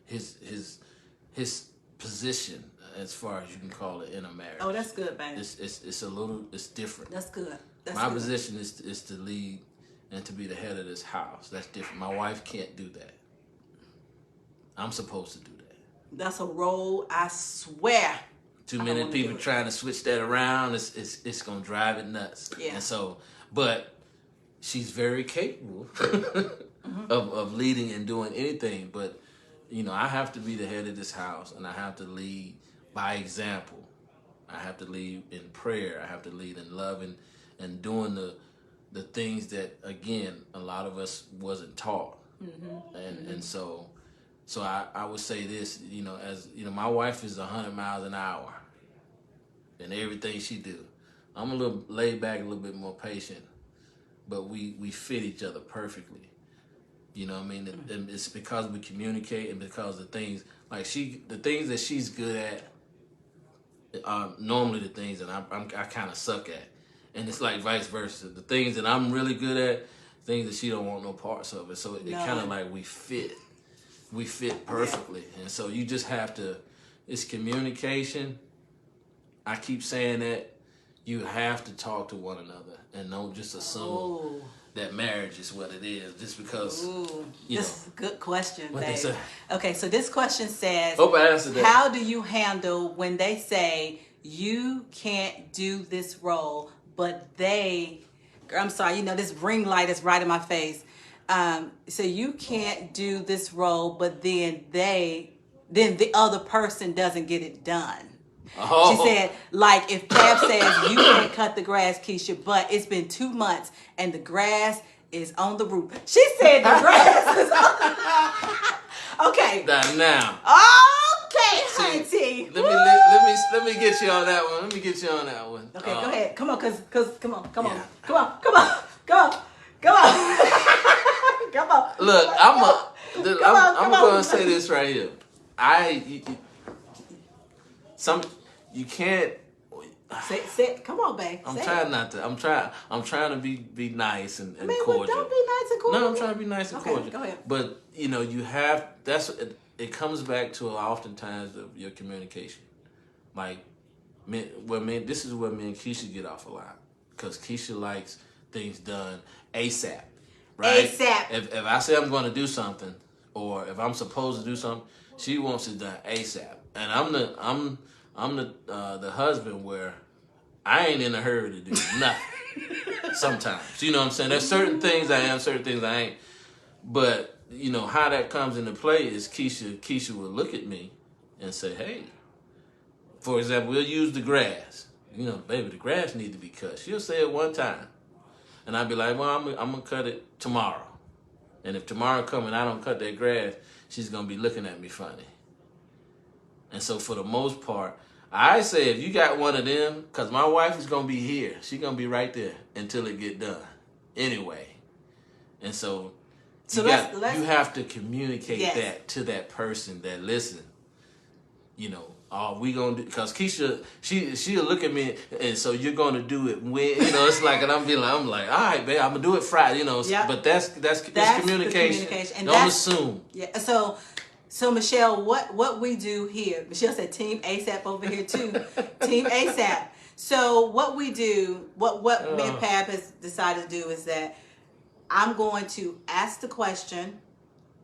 his position, as far as you can call it, in a marriage. Oh, that's good, baby. It's different. That's good. My position is to lead and to be the head of this house. That's different. My wife can't do that. I'm supposed to do that. That's a role, I swear. Too many people trying to switch that around. It's gonna drive it nuts. Yeah. And so, but she's very capable of leading and doing anything. But I have to be the head of this house, and I have to lead by example. I have to lead in prayer. I have to lead in love and doing the things that, again, a lot of us wasn't taught. And so I would say this, as my wife is 100 miles an hour in everything she do. I'm a little laid back, a little bit more patient, but we fit each other perfectly. You know what I mean? And it's because we communicate, and because the things that she's good at are normally the things that I kind of suck at. And it's like vice versa. The things that I'm really good at, things that she don't want no parts of it. So it kind of like we fit perfectly. And so you just have to, it's communication. I keep saying that you have to talk to one another and don't just assume that marriage is what it is just because. This is a good question, what babe. They say. Okay, so this question says, hope I answered that. How do you handle when they say you can't do this role, but I'm sorry, this ring light is right in my face. So you can't do this role, but then the other person doesn't get it done. Oh. She said, like, if Pab says you can't cut the grass, Keisha, but it's been 2 months and the grass is on the roof. She said the grass is on. Okay. Now. Okay, Auntie. Let me get you on that one. Okay, go ahead. Come on, come on. Come on. Look, I'm going to say this right here. You can't. Say, come on, babe. I'm trying not to. I'm trying to be nice and cordial. Well, don't be nice and cordial. No, I'm trying to be nice and cordial. Go ahead. But you have. It comes back to oftentimes of your communication. Like, this is where me and Keisha get off a lot, because Keisha likes things done ASAP. Right? ASAP. If I say I'm going to do something, or if I'm supposed to do something, she wants it done ASAP. And I'm the husband where I ain't in a hurry to do nothing. Sometimes, you know what I'm saying? There's certain things I am, certain things I ain't. But how that comes into play is Keisha will look at me and say, "Hey," for example, we'll use the grass. Baby, the grass needs to be cut. She'll say it one time. And I'd be like, well, I'm going to cut it tomorrow. And if tomorrow comes and I don't cut that grass, she's going to be looking at me funny. And so for the most part, I say if you got one of them, because my wife is going to be here. She's going to be right there until it get done. Anyway. And so you have to communicate that to that person that, listen, are we gonna do? Because Keisha, she'll look at me, and so you're gonna do it when, it's like, and I'm like, all right, babe, I'm gonna do it Friday, Yep. But that's communication. The communication. And don't assume. Yeah. So Michelle, what we do here? Michelle said, "Team ASAP over here too." Team ASAP. So what we do, what me and Pab has decided to do is that I'm going to ask the question.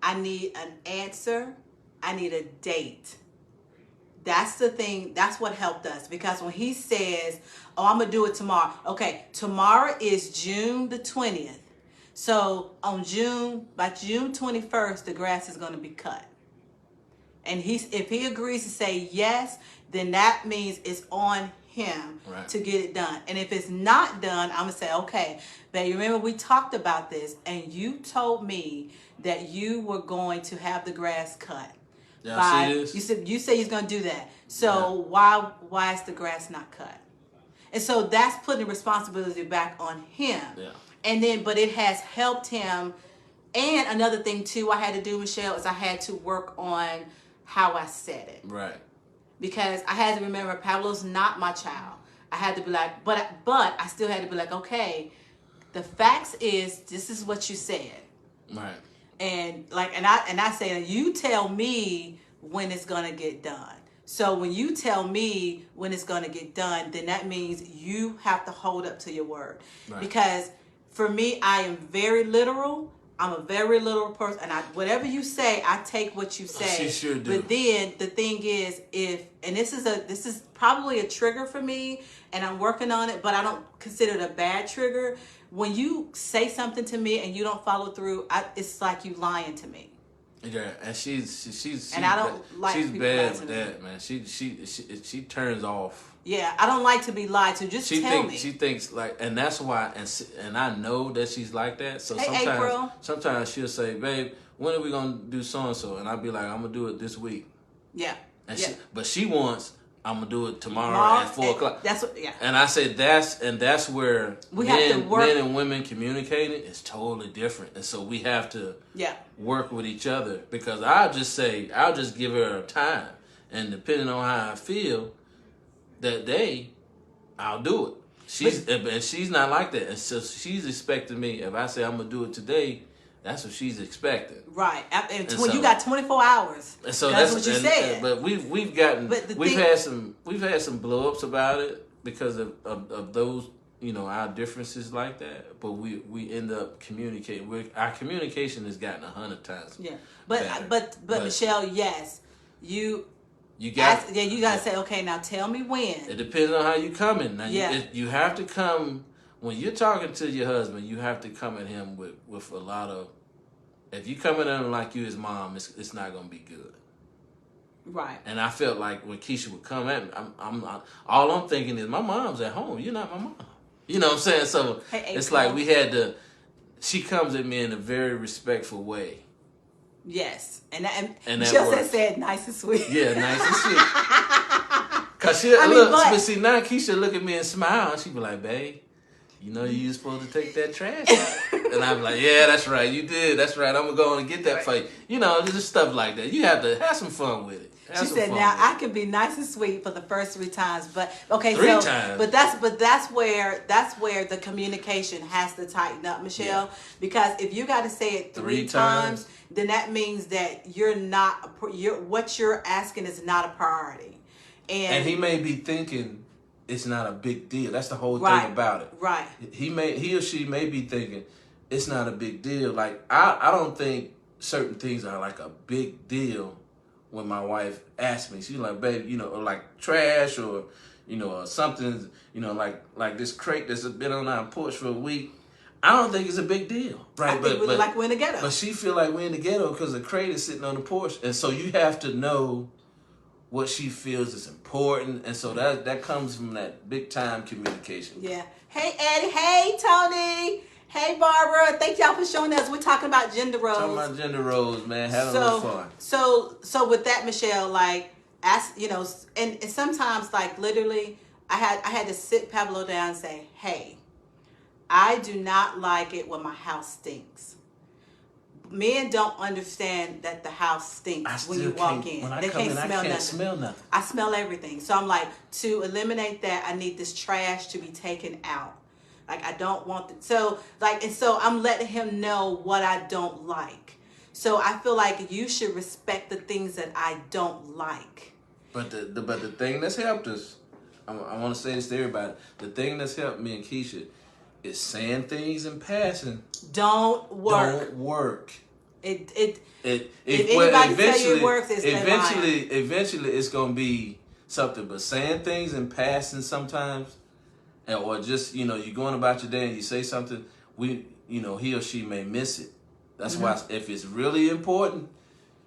I need an answer. I need a date. That's the thing. That's what helped us, because when he says, "Oh, I'm gonna do it tomorrow." Okay, tomorrow is June the 20th. So by June 21st, the grass is gonna be cut. And if he agrees to say yes, then that means it's on him to get it done. And if it's not done, I'm gonna say, okay, but you remember we talked about this, and you told me that you were going to have the grass cut. Yeah, see this? You said he's gonna do that. So why is the grass not cut? And so that's putting responsibility back on him. Yeah. And then, but it has helped him. And another thing too, I had to do, Michelle, is I had to work on how I said it. Right. Because I had to remember Pablo's not my child. I had to be like, but I still had to be like, okay, the facts is this is what you said. Right. And I say, you tell me when it's gonna get done. So when you tell me when it's gonna get done, then that means you have to hold up to your word. Right. Because for me, I am very literal. I'm a very literal person, and whatever you say, I take what you say. She sure do. But then the thing is, this is probably a trigger for me, and I'm working on it, but I don't consider it a bad trigger. When you say something to me and you don't follow through, it's like you lying to me. Yeah, and she's and I don't like she's people bad lying with to that, man. She turns off. Yeah, I don't like to be lied to. Just tell me. She thinks like, and that's why, and I know that she's like that. So sometimes she'll say, "Babe, when are we gonna do so and so?" And I'll be like, "I'm gonna do it this week." Yeah. And but she wants, "I'm gonna do it tomorrow at 4:00." That's what. Yeah. And I say that's where have to work. Men and women communicating is totally different, and so we have to work with each other, because I'll just give her a time, and depending on how I feel that day, I'll do it. She's not like that, and so she's expecting me. If I say I'm gonna do it today, that's what she's expecting. Right, and when you got 24 hours, and so that's what you said. But we've had some blow ups about it because of those, our differences like that. But we end up communicating. Our communication has gotten 100 times. Yeah, but Michelle, yes, you gotta say, okay, now tell me when. It depends on how you coming. Now you have to come when you're talking to your husband. You have to come at him with a lot of. If you come at him like you his mom, it's not gonna be good. Right. And I felt like when Keisha would come at me, all I'm thinking is my mom's at home. You're not my mom. You know what I'm saying? So it's like we had to. She comes at me in a very respectful way. Yes, and Michelle said nice and sweet. Yeah, nice and sweet. Cause but see, now Keisha look at me and smile, and she be like, "Babe, you supposed to take that trash out." And I'm like, "Yeah, that's right, you did. That's right. I'm gonna go and get that for you." Just stuff like that. You have to have some fun with it. She said, "Now I can be nice and sweet for the first 3 times, but okay, 3 times. But that's where the communication has to tighten up, Michelle. Yeah. Because if you got to say it 3 times, then that means that what you're asking is not a priority, and he may be thinking it's not a big deal. That's the whole thing about it. Right. He or she may be thinking it's not a big deal. Like I don't think certain things are like a big deal. When my wife asked me, she's like, "Babe, or like trash or, or something, like this crate that's been on our porch for a week." I don't think it's a big deal, right? I think we look like we're in the ghetto. But she feel like we're in the ghetto because the crate is sitting on the porch, and so you have to know what she feels is important, and so that comes from that big time communication. Yeah. Hey Eddie. Hey Tony. Hey Barbara. Thank y'all for showing us. We're talking about gender roles. Talking about gender roles, man. Having a little fun. So with that, Michelle, like and sometimes like literally, I had to sit Pablo down and say, "Hey, I do not like it when my house stinks. Men don't understand that the house stinks when you walk in. When I they come can't in, smell I can't nothing. smell nothing. I smell everything. So I'm like, to eliminate that, I need this trash to be taken out. Like, I don't want it. So, like, and so I'm letting him know what I don't like. So I feel like you should respect the things that I don't like. But the thing that's helped us, I want to say this to everybody. The thing that's helped me and Keisha is saying things in passing. Don't work. Don't work. If Well, anybody tell you it works, it's eventually it's gonna be something. But saying things in passing sometimes, or just you're going about your day and you say something, he or she may miss it. That's why if it's really important,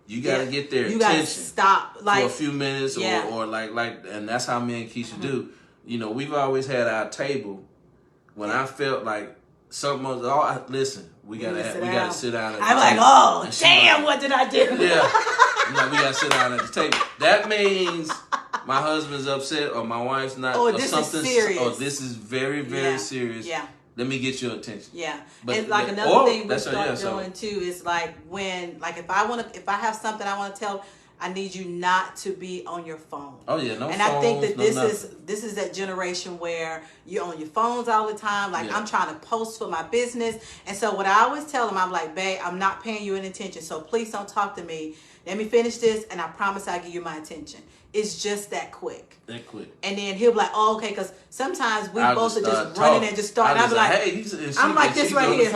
you gotta get their attention. Gotta stop for a few minutes, or like, and that's how me and Keisha do. We've always had our table. When I felt like something was, listen, we gotta sit down. At the I'm like, table. oh damn, what did I do? Yeah, we gotta sit down at the table. That means my husband's upset, or my wife's not, or this something. Is serious. Or this is very, very serious. Yeah. Let me get your attention. Yeah, and like another thing we start doing too is like if I have something I want to tell, I need you not to be on your phone. Oh yeah, no. And phones, I think that nothing. this is that generation where you're on your phones all the time. Like I'm trying to post for my business, and so what I always tell them, I'm like, babe, I'm not paying you any attention, so please don't talk to me. Let me finish this, and I promise I'll give you my attention. It's just that quick. That quick. And then he'll be like, oh, okay, because sometimes we both are just running and just starting. I'll be like, hey, I'm like this right here.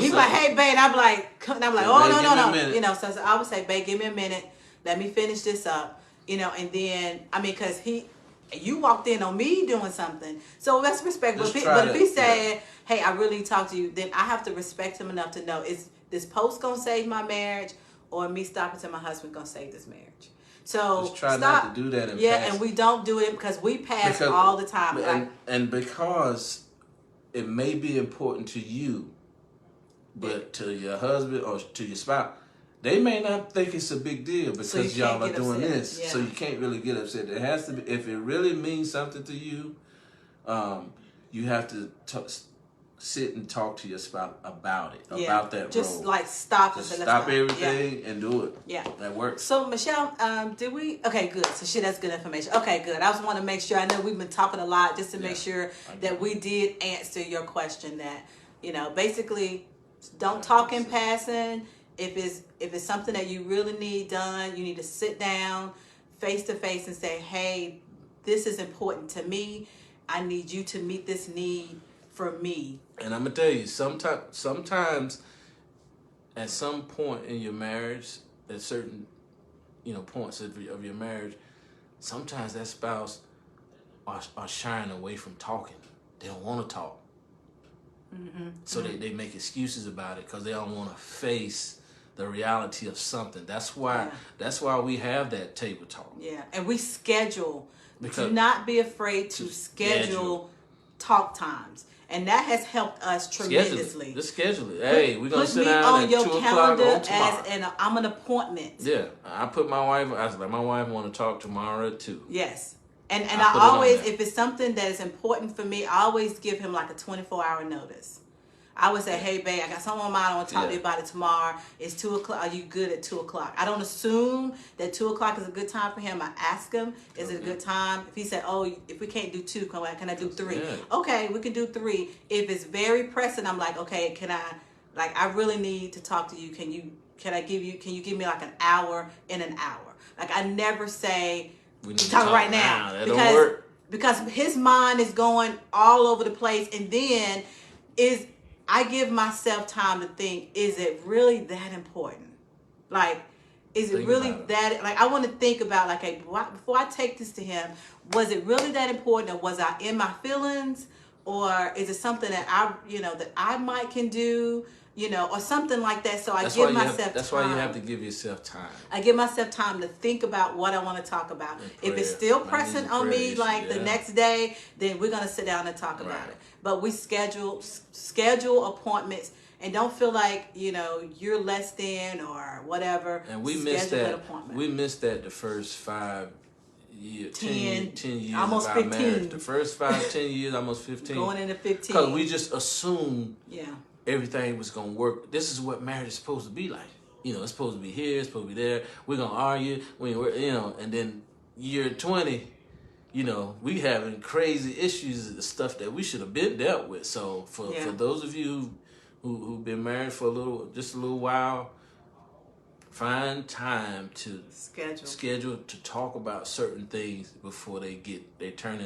He's like, hey, babe. I'm like, oh, no. So I would say, babe, give me a minute. Let me finish this up. And then, because you walked in on me doing something. So that's respectful. But if he said, hey, I really talk to you, then I have to respect him enough to know, is this post going to save my marriage, or me stopping to my husband going to save this marriage? So just try not to do that. And we don't do it because we pass all the time. And because it may be important to you, but to your husband or to your spouse, they may not think it's a big deal because y'all are doing this. Yeah. So you can't really get upset. It has to be, if it really means something to you, you have to sit and talk to your spouse about it, about that just role. Like stop everything and do it. Yeah, that works. So Michelle, did we? Okay, good. So that's good information. Okay, good. I just want to make sure. I know we've been talking a lot just to make sure that we did answer your question. That basically, don't talk in passing. If it's something that you really need done, you need to sit down, face to face, and say, hey, this is important to me. I need you to meet this need for me. And I'm gonna tell you, sometimes at some point in your marriage, at certain points of your marriage, sometimes that spouse are shying away from talking. They don't want to talk. So they make excuses about it because they don't want to face the reality of something. That's why we have that table talk. Yeah, and we schedule. Do not be afraid to schedule talk times. And that has helped us tremendously. Just schedule it. Hey, we're going to sit down at 2 o'clock on tomorrow. As I'm an appointment. Yeah. I put my wife, I was like, my wife want to talk tomorrow at 2. Yes. And I always, if it's something that is important for me, I always give him like a 24-hour notice. I would say, hey, babe, I got something on my mind. I want to talk to you about it tomorrow. It's 2 o'clock. Are you good at 2 o'clock? I don't assume that 2 o'clock is a good time for him. I ask him, is it a good time? If he said, oh, if we can't do 2, can I do 3? Yeah. Okay, we can do 3. If it's very pressing, I'm like, okay, I really need to talk to you. Can you give me like an hour in an hour? Like, I never say, we need to talk right now. That don't work. Because his mind is going all over the place. And then I give myself time to think, is it really that important? Like, is it really that, like, I want to think about, like, hey, before I take this to him, was it really that important, or was I in my feelings, or is it something that I might can do, or something like that. So I give myself time. That's why you have to give yourself time. I give myself time to think about what I want to talk about. If it's still pressing on me, like the next day, then we're going to sit down and talk about it. But we schedule appointments, and don't feel like, you're less than or whatever. And we missed that. We missed that the first 5 years, 10 years almost of our 15. Marriage. The first 5, 10 years, almost 15. Going into 15. Because we just assume everything was gonna work. This is what marriage is supposed to be like. It's supposed to be here, it's supposed to be there. We're gonna argue, and then year 20, we having crazy issues and stuff that we should have been dealt with. So for those of you who've been married for just a little while, find time to schedule to talk about certain things before they turn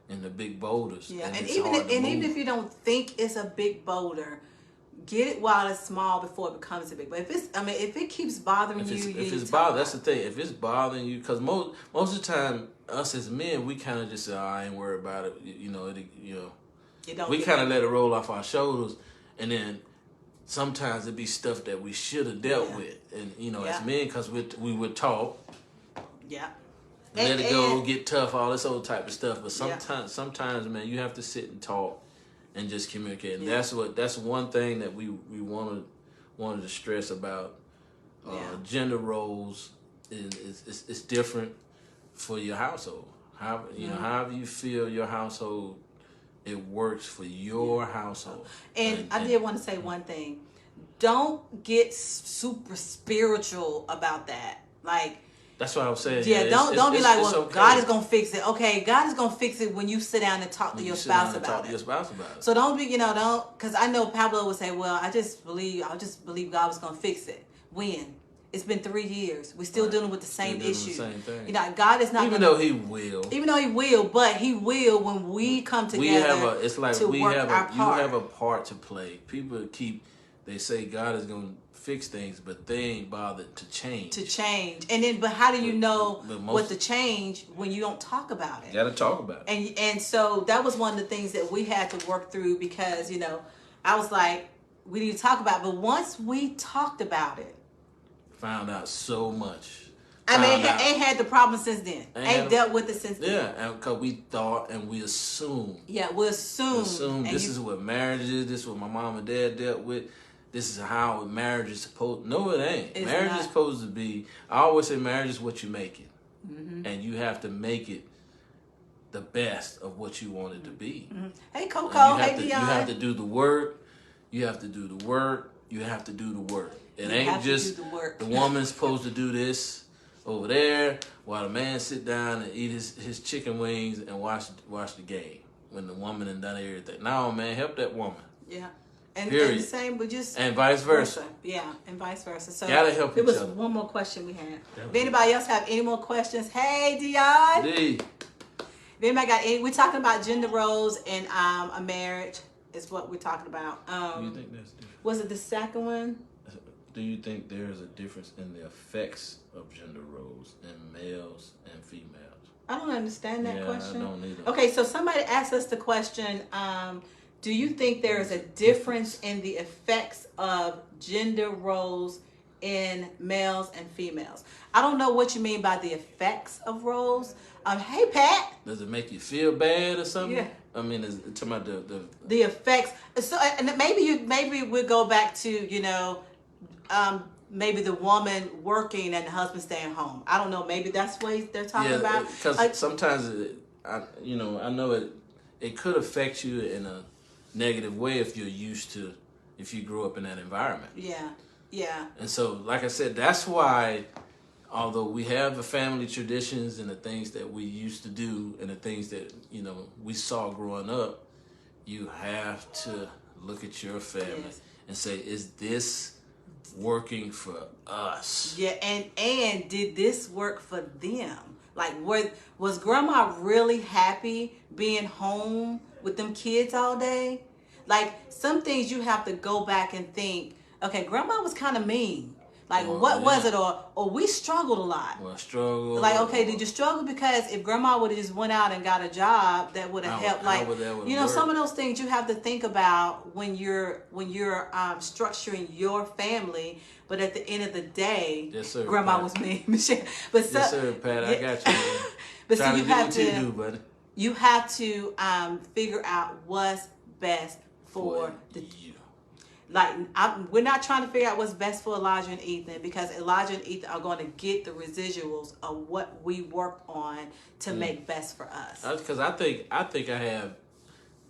into big boulders. Yeah, and even if you don't think it's a big boulder, get it while it's small before it becomes a big. But if it keeps bothering that's the thing. If it's bothering you, because most of the time, us as men, we kind of just say, I ain't worried about it. We kind of let it roll off our shoulders, and then sometimes it be stuff that we should have dealt with, and as men, because we were taught, let it go, get tough, all this old type of stuff. But sometimes, man, you have to sit and talk and just communicate. And that's one thing that we wanted to stress about. Gender roles is different for your household. However you feel your household, it works for your household. And I did want to say one thing. Don't get super spiritual about that. Like, that's what I was saying. Yeah, don't be like, well, okay. God is gonna fix it. Okay, God is gonna fix it when you sit down and talk to your spouse about it. So don't be, because I know Pablo would say, well, I just believe God was gonna fix it. When? It's been 3 years. We're still dealing with the same issue. The same thing. God is not even though He will, but He will when we come together. You have a part to play. People they say God is gonna fix things, but they ain't bothered to change. And then, but how do you know what to change when you don't talk about it? You gotta talk about it. And so that was one of the things that we had to work through, because I was like, we need to talk about it. But once we talked about it, found out so much. Ain't had the problem since then. Ain't dealt with it since then. Yeah, and because we thought and we assumed. Yeah, we assumed. This is what marriage is. This is what my mom and dad dealt with. This is how marriage is supposed. No, it ain't. Marriage is supposed to be. I always say marriage is what you make it, and you have to make it the best of what you want it to be. Mm-hmm. Hey, Coco. Hey, Dion. You have to do the work. You have to do the work. You have to do the work. It ain't just the woman's supposed to do this over there while the man sit down and eat his chicken wings and watch the game when the woman done everything. No, man, help that woman. Yeah. And the same, but just... And vice versa. Yeah, and vice versa. So gotta help each other. There was one more question we had. If anybody else have any more questions, hey, Dion. D. If anybody got any... We're talking about gender roles in a marriage is what we're talking about. Do you think that's different? Was it the second one? Do you think there's a difference in the effects of gender roles in males and females? I don't understand that question. I don't either. Okay, so somebody asked us the question... do you think there is a difference in the effects of gender roles in males and females? I don't know what you mean by the effects of roles. Hey, Pat. Does it make you feel bad or something? Yeah. I mean, it's talking about the effects. So, and maybe we'll go back to maybe the woman working and the husband staying home. I don't know.Maybe that's what they're talking about. Because sometimes I know it could affect you in a negative way if you grew up in that environment. Yeah. And so, like I said, that's why, although we have the family traditions and the things that we used to do and the things that we saw growing up, you have to look at your family and say, is this working for us? Yeah, and did this work for them? Like, was grandma really happy being home with them kids all day? Like, some things you have to go back and think, okay, grandma was kind of mean. Like, what was it? Or we struggled a lot. Well, struggle. Like, okay, did you struggle? Because if grandma would have just went out and got a job, that would have helped. Like, some of those things you have to think about when you're structuring your family. But at the end of the day, yes, sir, grandma Pat. was mean. Michelle. But yes, sir, Pat. I got you. Man. But so you have to figure out what's best for you. Like, we're not trying to figure out what's best for Elijah and Ethan, because Elijah and Ethan are going to get the residuals of what we worked on to make best for us. Because I think I have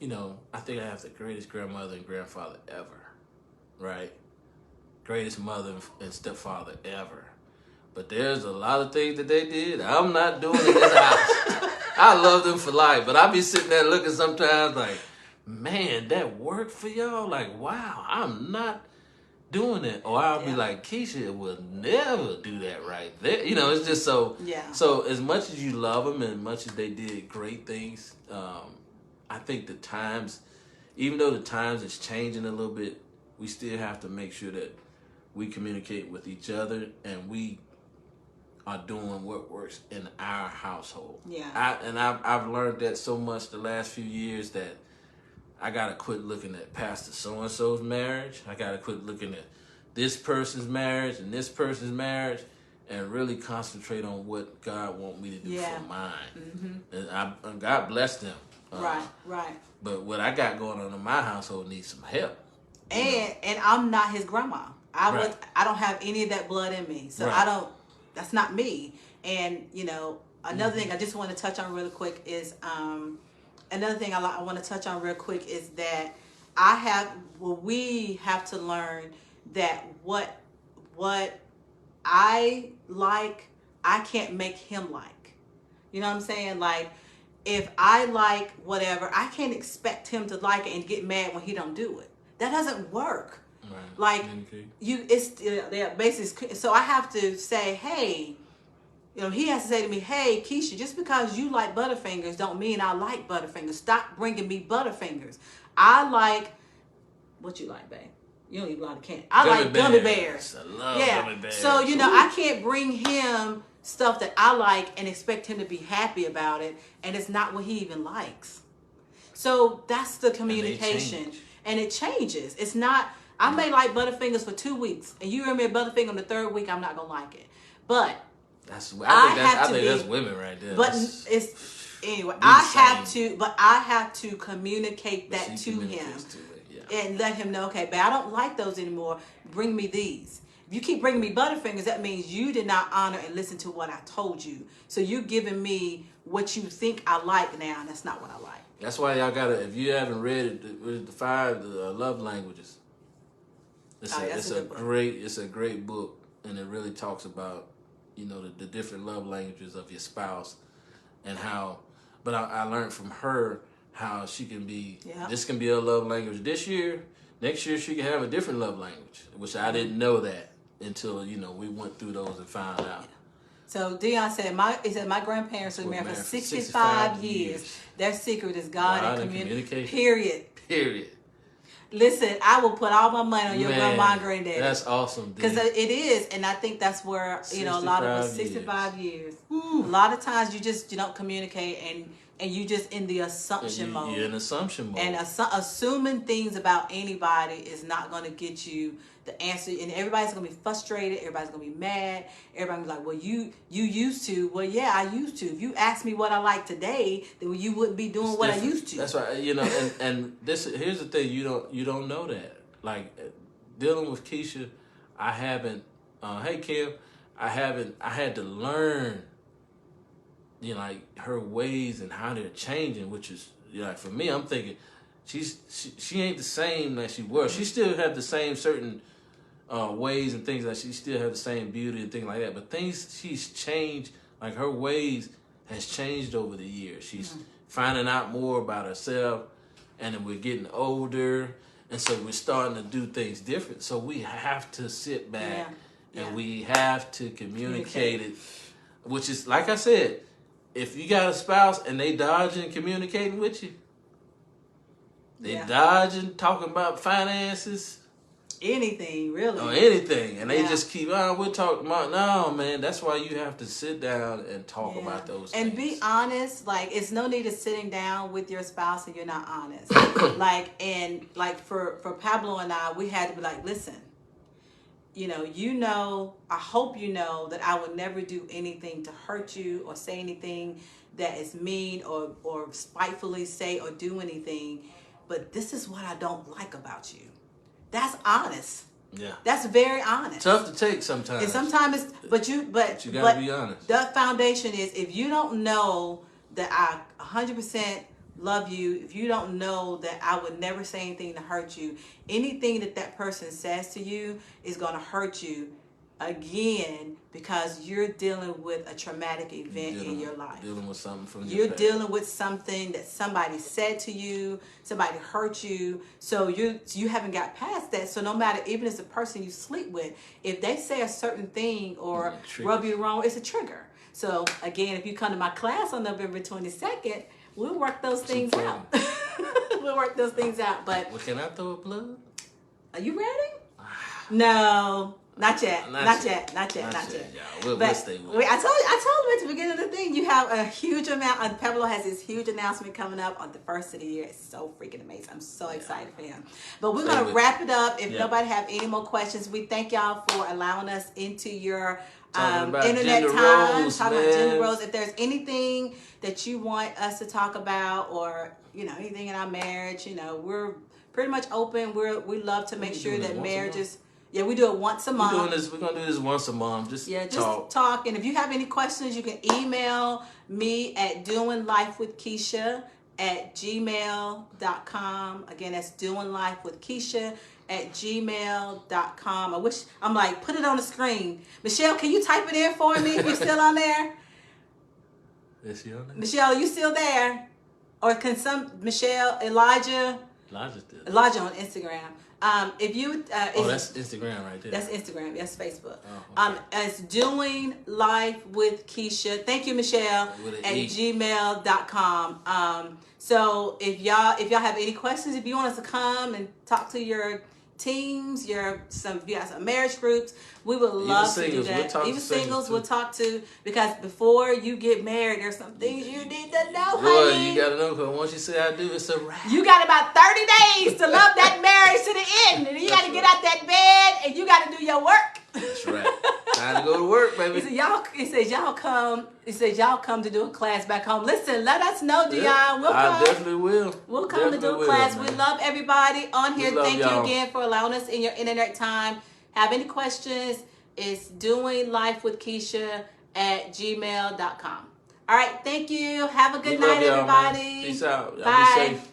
the greatest grandmother and grandfather ever. right? Greatest mother and stepfather ever. But there's a lot of things that they did I'm not doing in this house. I love them for life, but I be sitting there looking sometimes like, man, that worked for y'all? Like, wow, I'm not doing it. Or I'll be like, Keisha will never do that right there. You know, it's just so. Yeah. So as much as you love them and much as they did great things, I think the times, even though the times is changing a little bit, we still have to make sure that we communicate with each other and we are doing what works in our household. Yeah. I've learned that so much the last few years that I gotta quit looking at Pastor so and so's marriage. I gotta quit looking at this person's marriage and this person's marriage, and really concentrate on what God wants me to do for mine. Mm-hmm. And God bless them. Right. But what I got going on in my household needs some help. And I'm not his grandma. I don't have any of that blood in me, so I don't. That's not me. And another thing I just want to touch on really quick is another thing I want to touch on real quick is that we have to learn that what I like, I can't make him like. You know what I'm saying? Like, if I like whatever, I can't expect him to like it and get mad when he don't do it. That doesn't work. Right. Like basically. So I have to say, hey, he has to say to me, hey, Keisha, just because you like Butterfingers don't mean I like Butterfingers. Stop bringing me Butterfingers. I like, what you like, babe? You don't eat a lot of candy. I like gummy bears. I love gummy bears. So, I can't bring him stuff that I like and expect him to be happy about it, and it's not what he even likes. So that's the communication. And it changes. It's not, I may like Butterfingers for 2 weeks, and you remember Butterfinger on the third week, I'm not going to like it. But I think that's women right there. But I have to communicate that to him and let him know, okay, but I don't like those anymore. Bring me these. If you keep bringing me Butterfingers, that means you did not honor and listen to what I told you. So you're giving me what you think I like now, and that's not what I like. That's why y'all gotta. If you haven't read it, the 5 love languages. It's a great book, and it really talks about the different love languages of your spouse, and how. But I learned from her how she can be. Yeah. This can be a love language this year. Next year she can have a different love language, which I didn't know that until we went through those and found out. So Dion said, my grandparents were married for 65 years. Their secret is God and communication. Period. Listen, I will put all my money on your grandma and granddaddy. That's awesome. Because it is, and I think that's where a lot of us 65 years. A lot of times you don't communicate, and you just in the assumption mode. You're in assumption mode. And assuming things about anybody is not going to get you the answer. And everybody's going to be frustrated. Everybody's going to be mad. Everybody's going to be like, well, you used to. Well, yeah, I used to. If you asked me what I like today, then you wouldn't be doing what I used to. That's right. And here's the thing. You don't know that. Like, dealing with Keisha, I haven't, hey, Kim, I had to learn like her ways and how they're changing, which is like for me, I'm thinking she ain't the same that she was. She still had the same certain ways and things, like she still have the same beauty and things like that. But she's changed. Like her ways has changed over the years. She's finding out more about herself, and then we're getting older, and so we're starting to do things different. So we have to sit back and we have to communicate it, which is like I said. If you got a spouse and they dodging communicating with you, they dodging talking about finances, anything really, or anything, and they just keep on. We're talking about no, man. That's why you have to sit down and talk about those and things. Be honest. Like, it's no need of sitting down with your spouse and you're not honest. like for Pablo and I, we had to be like, listen. I hope you know that I would never do anything to hurt you or say anything that is mean or spitefully say or do anything. But this is what I don't like about you. That's honest. Yeah. That's very honest. Tough to take sometimes. And sometimes but you gotta be honest. The foundation is, if you don't know that I 100% love you, if you don't know that I would never say anything to hurt you, anything that person says to you is going to hurt you again, because you're dealing with a traumatic event in your life. Dealing with something from your You're past. dealing with something that somebody said to you, somebody hurt you, so you haven't got past that. So no matter, even if it's the person you sleep with, if they say a certain thing or rub you wrong, it's a trigger. So again, if you come to my class on November 22nd, we'll work those things out. We'll work those things out. But well, can I throw a plug? Are you ready? No. Not yet. Not yet. Y'all. But stay with I told him at the beginning of the thing, you have a huge amount. Pablo has this huge announcement coming up on the first of the year. It's so freaking amazing. I'm so excited for him. But we're going to wrap it up. If nobody have any more questions, we thank y'all for allowing us into your internet time. Talking about gender roles. If there's anything that you want us to talk about, or anything in our marriage, we're pretty much open. We love to make sure that marriages. Yeah, we do it once a month. We're gonna do this once a month. Just talk. And if you have any questions, you can email me at doinglifewithkeisha@gmail.com. Again, that's doinglifewithkeisha@gmail.com. I'm like, put it on the screen. Michelle, can you type it in for me if you're still on there? Is she on there? Michelle, are you still there? Or can Elijah on Instagram. If you that's Instagram right there. That's Instagram. That's Facebook. Oh, okay. It's Doing Life with Keisha. Thank you, Michelle, at gmail.com. So if y'all have any questions, if you want us to come and talk to your teams, you got some marriage groups, we would love to do that. Even singles we'll talk to, because before you get married, there's some things you need to know, honey. Well, you gotta know, because once you say I do, it's a wrap. You got about 30 days to love that marriage to the end, and you got to get out that bed and you got to do your work. That's right. Time to go to work, baby. He says y'all come to do a class back home. Listen, let us know, Dion. We'll come. I definitely will. We'll come to do a class. Man. We love everybody on here. Thank y'all. you again for allowing us in your internet time. Have any questions? It's doinglifewithkeisha@gmail.com. All right, thank you. Have a good night, everybody. Man. Peace out. Y'all Bye. be safe.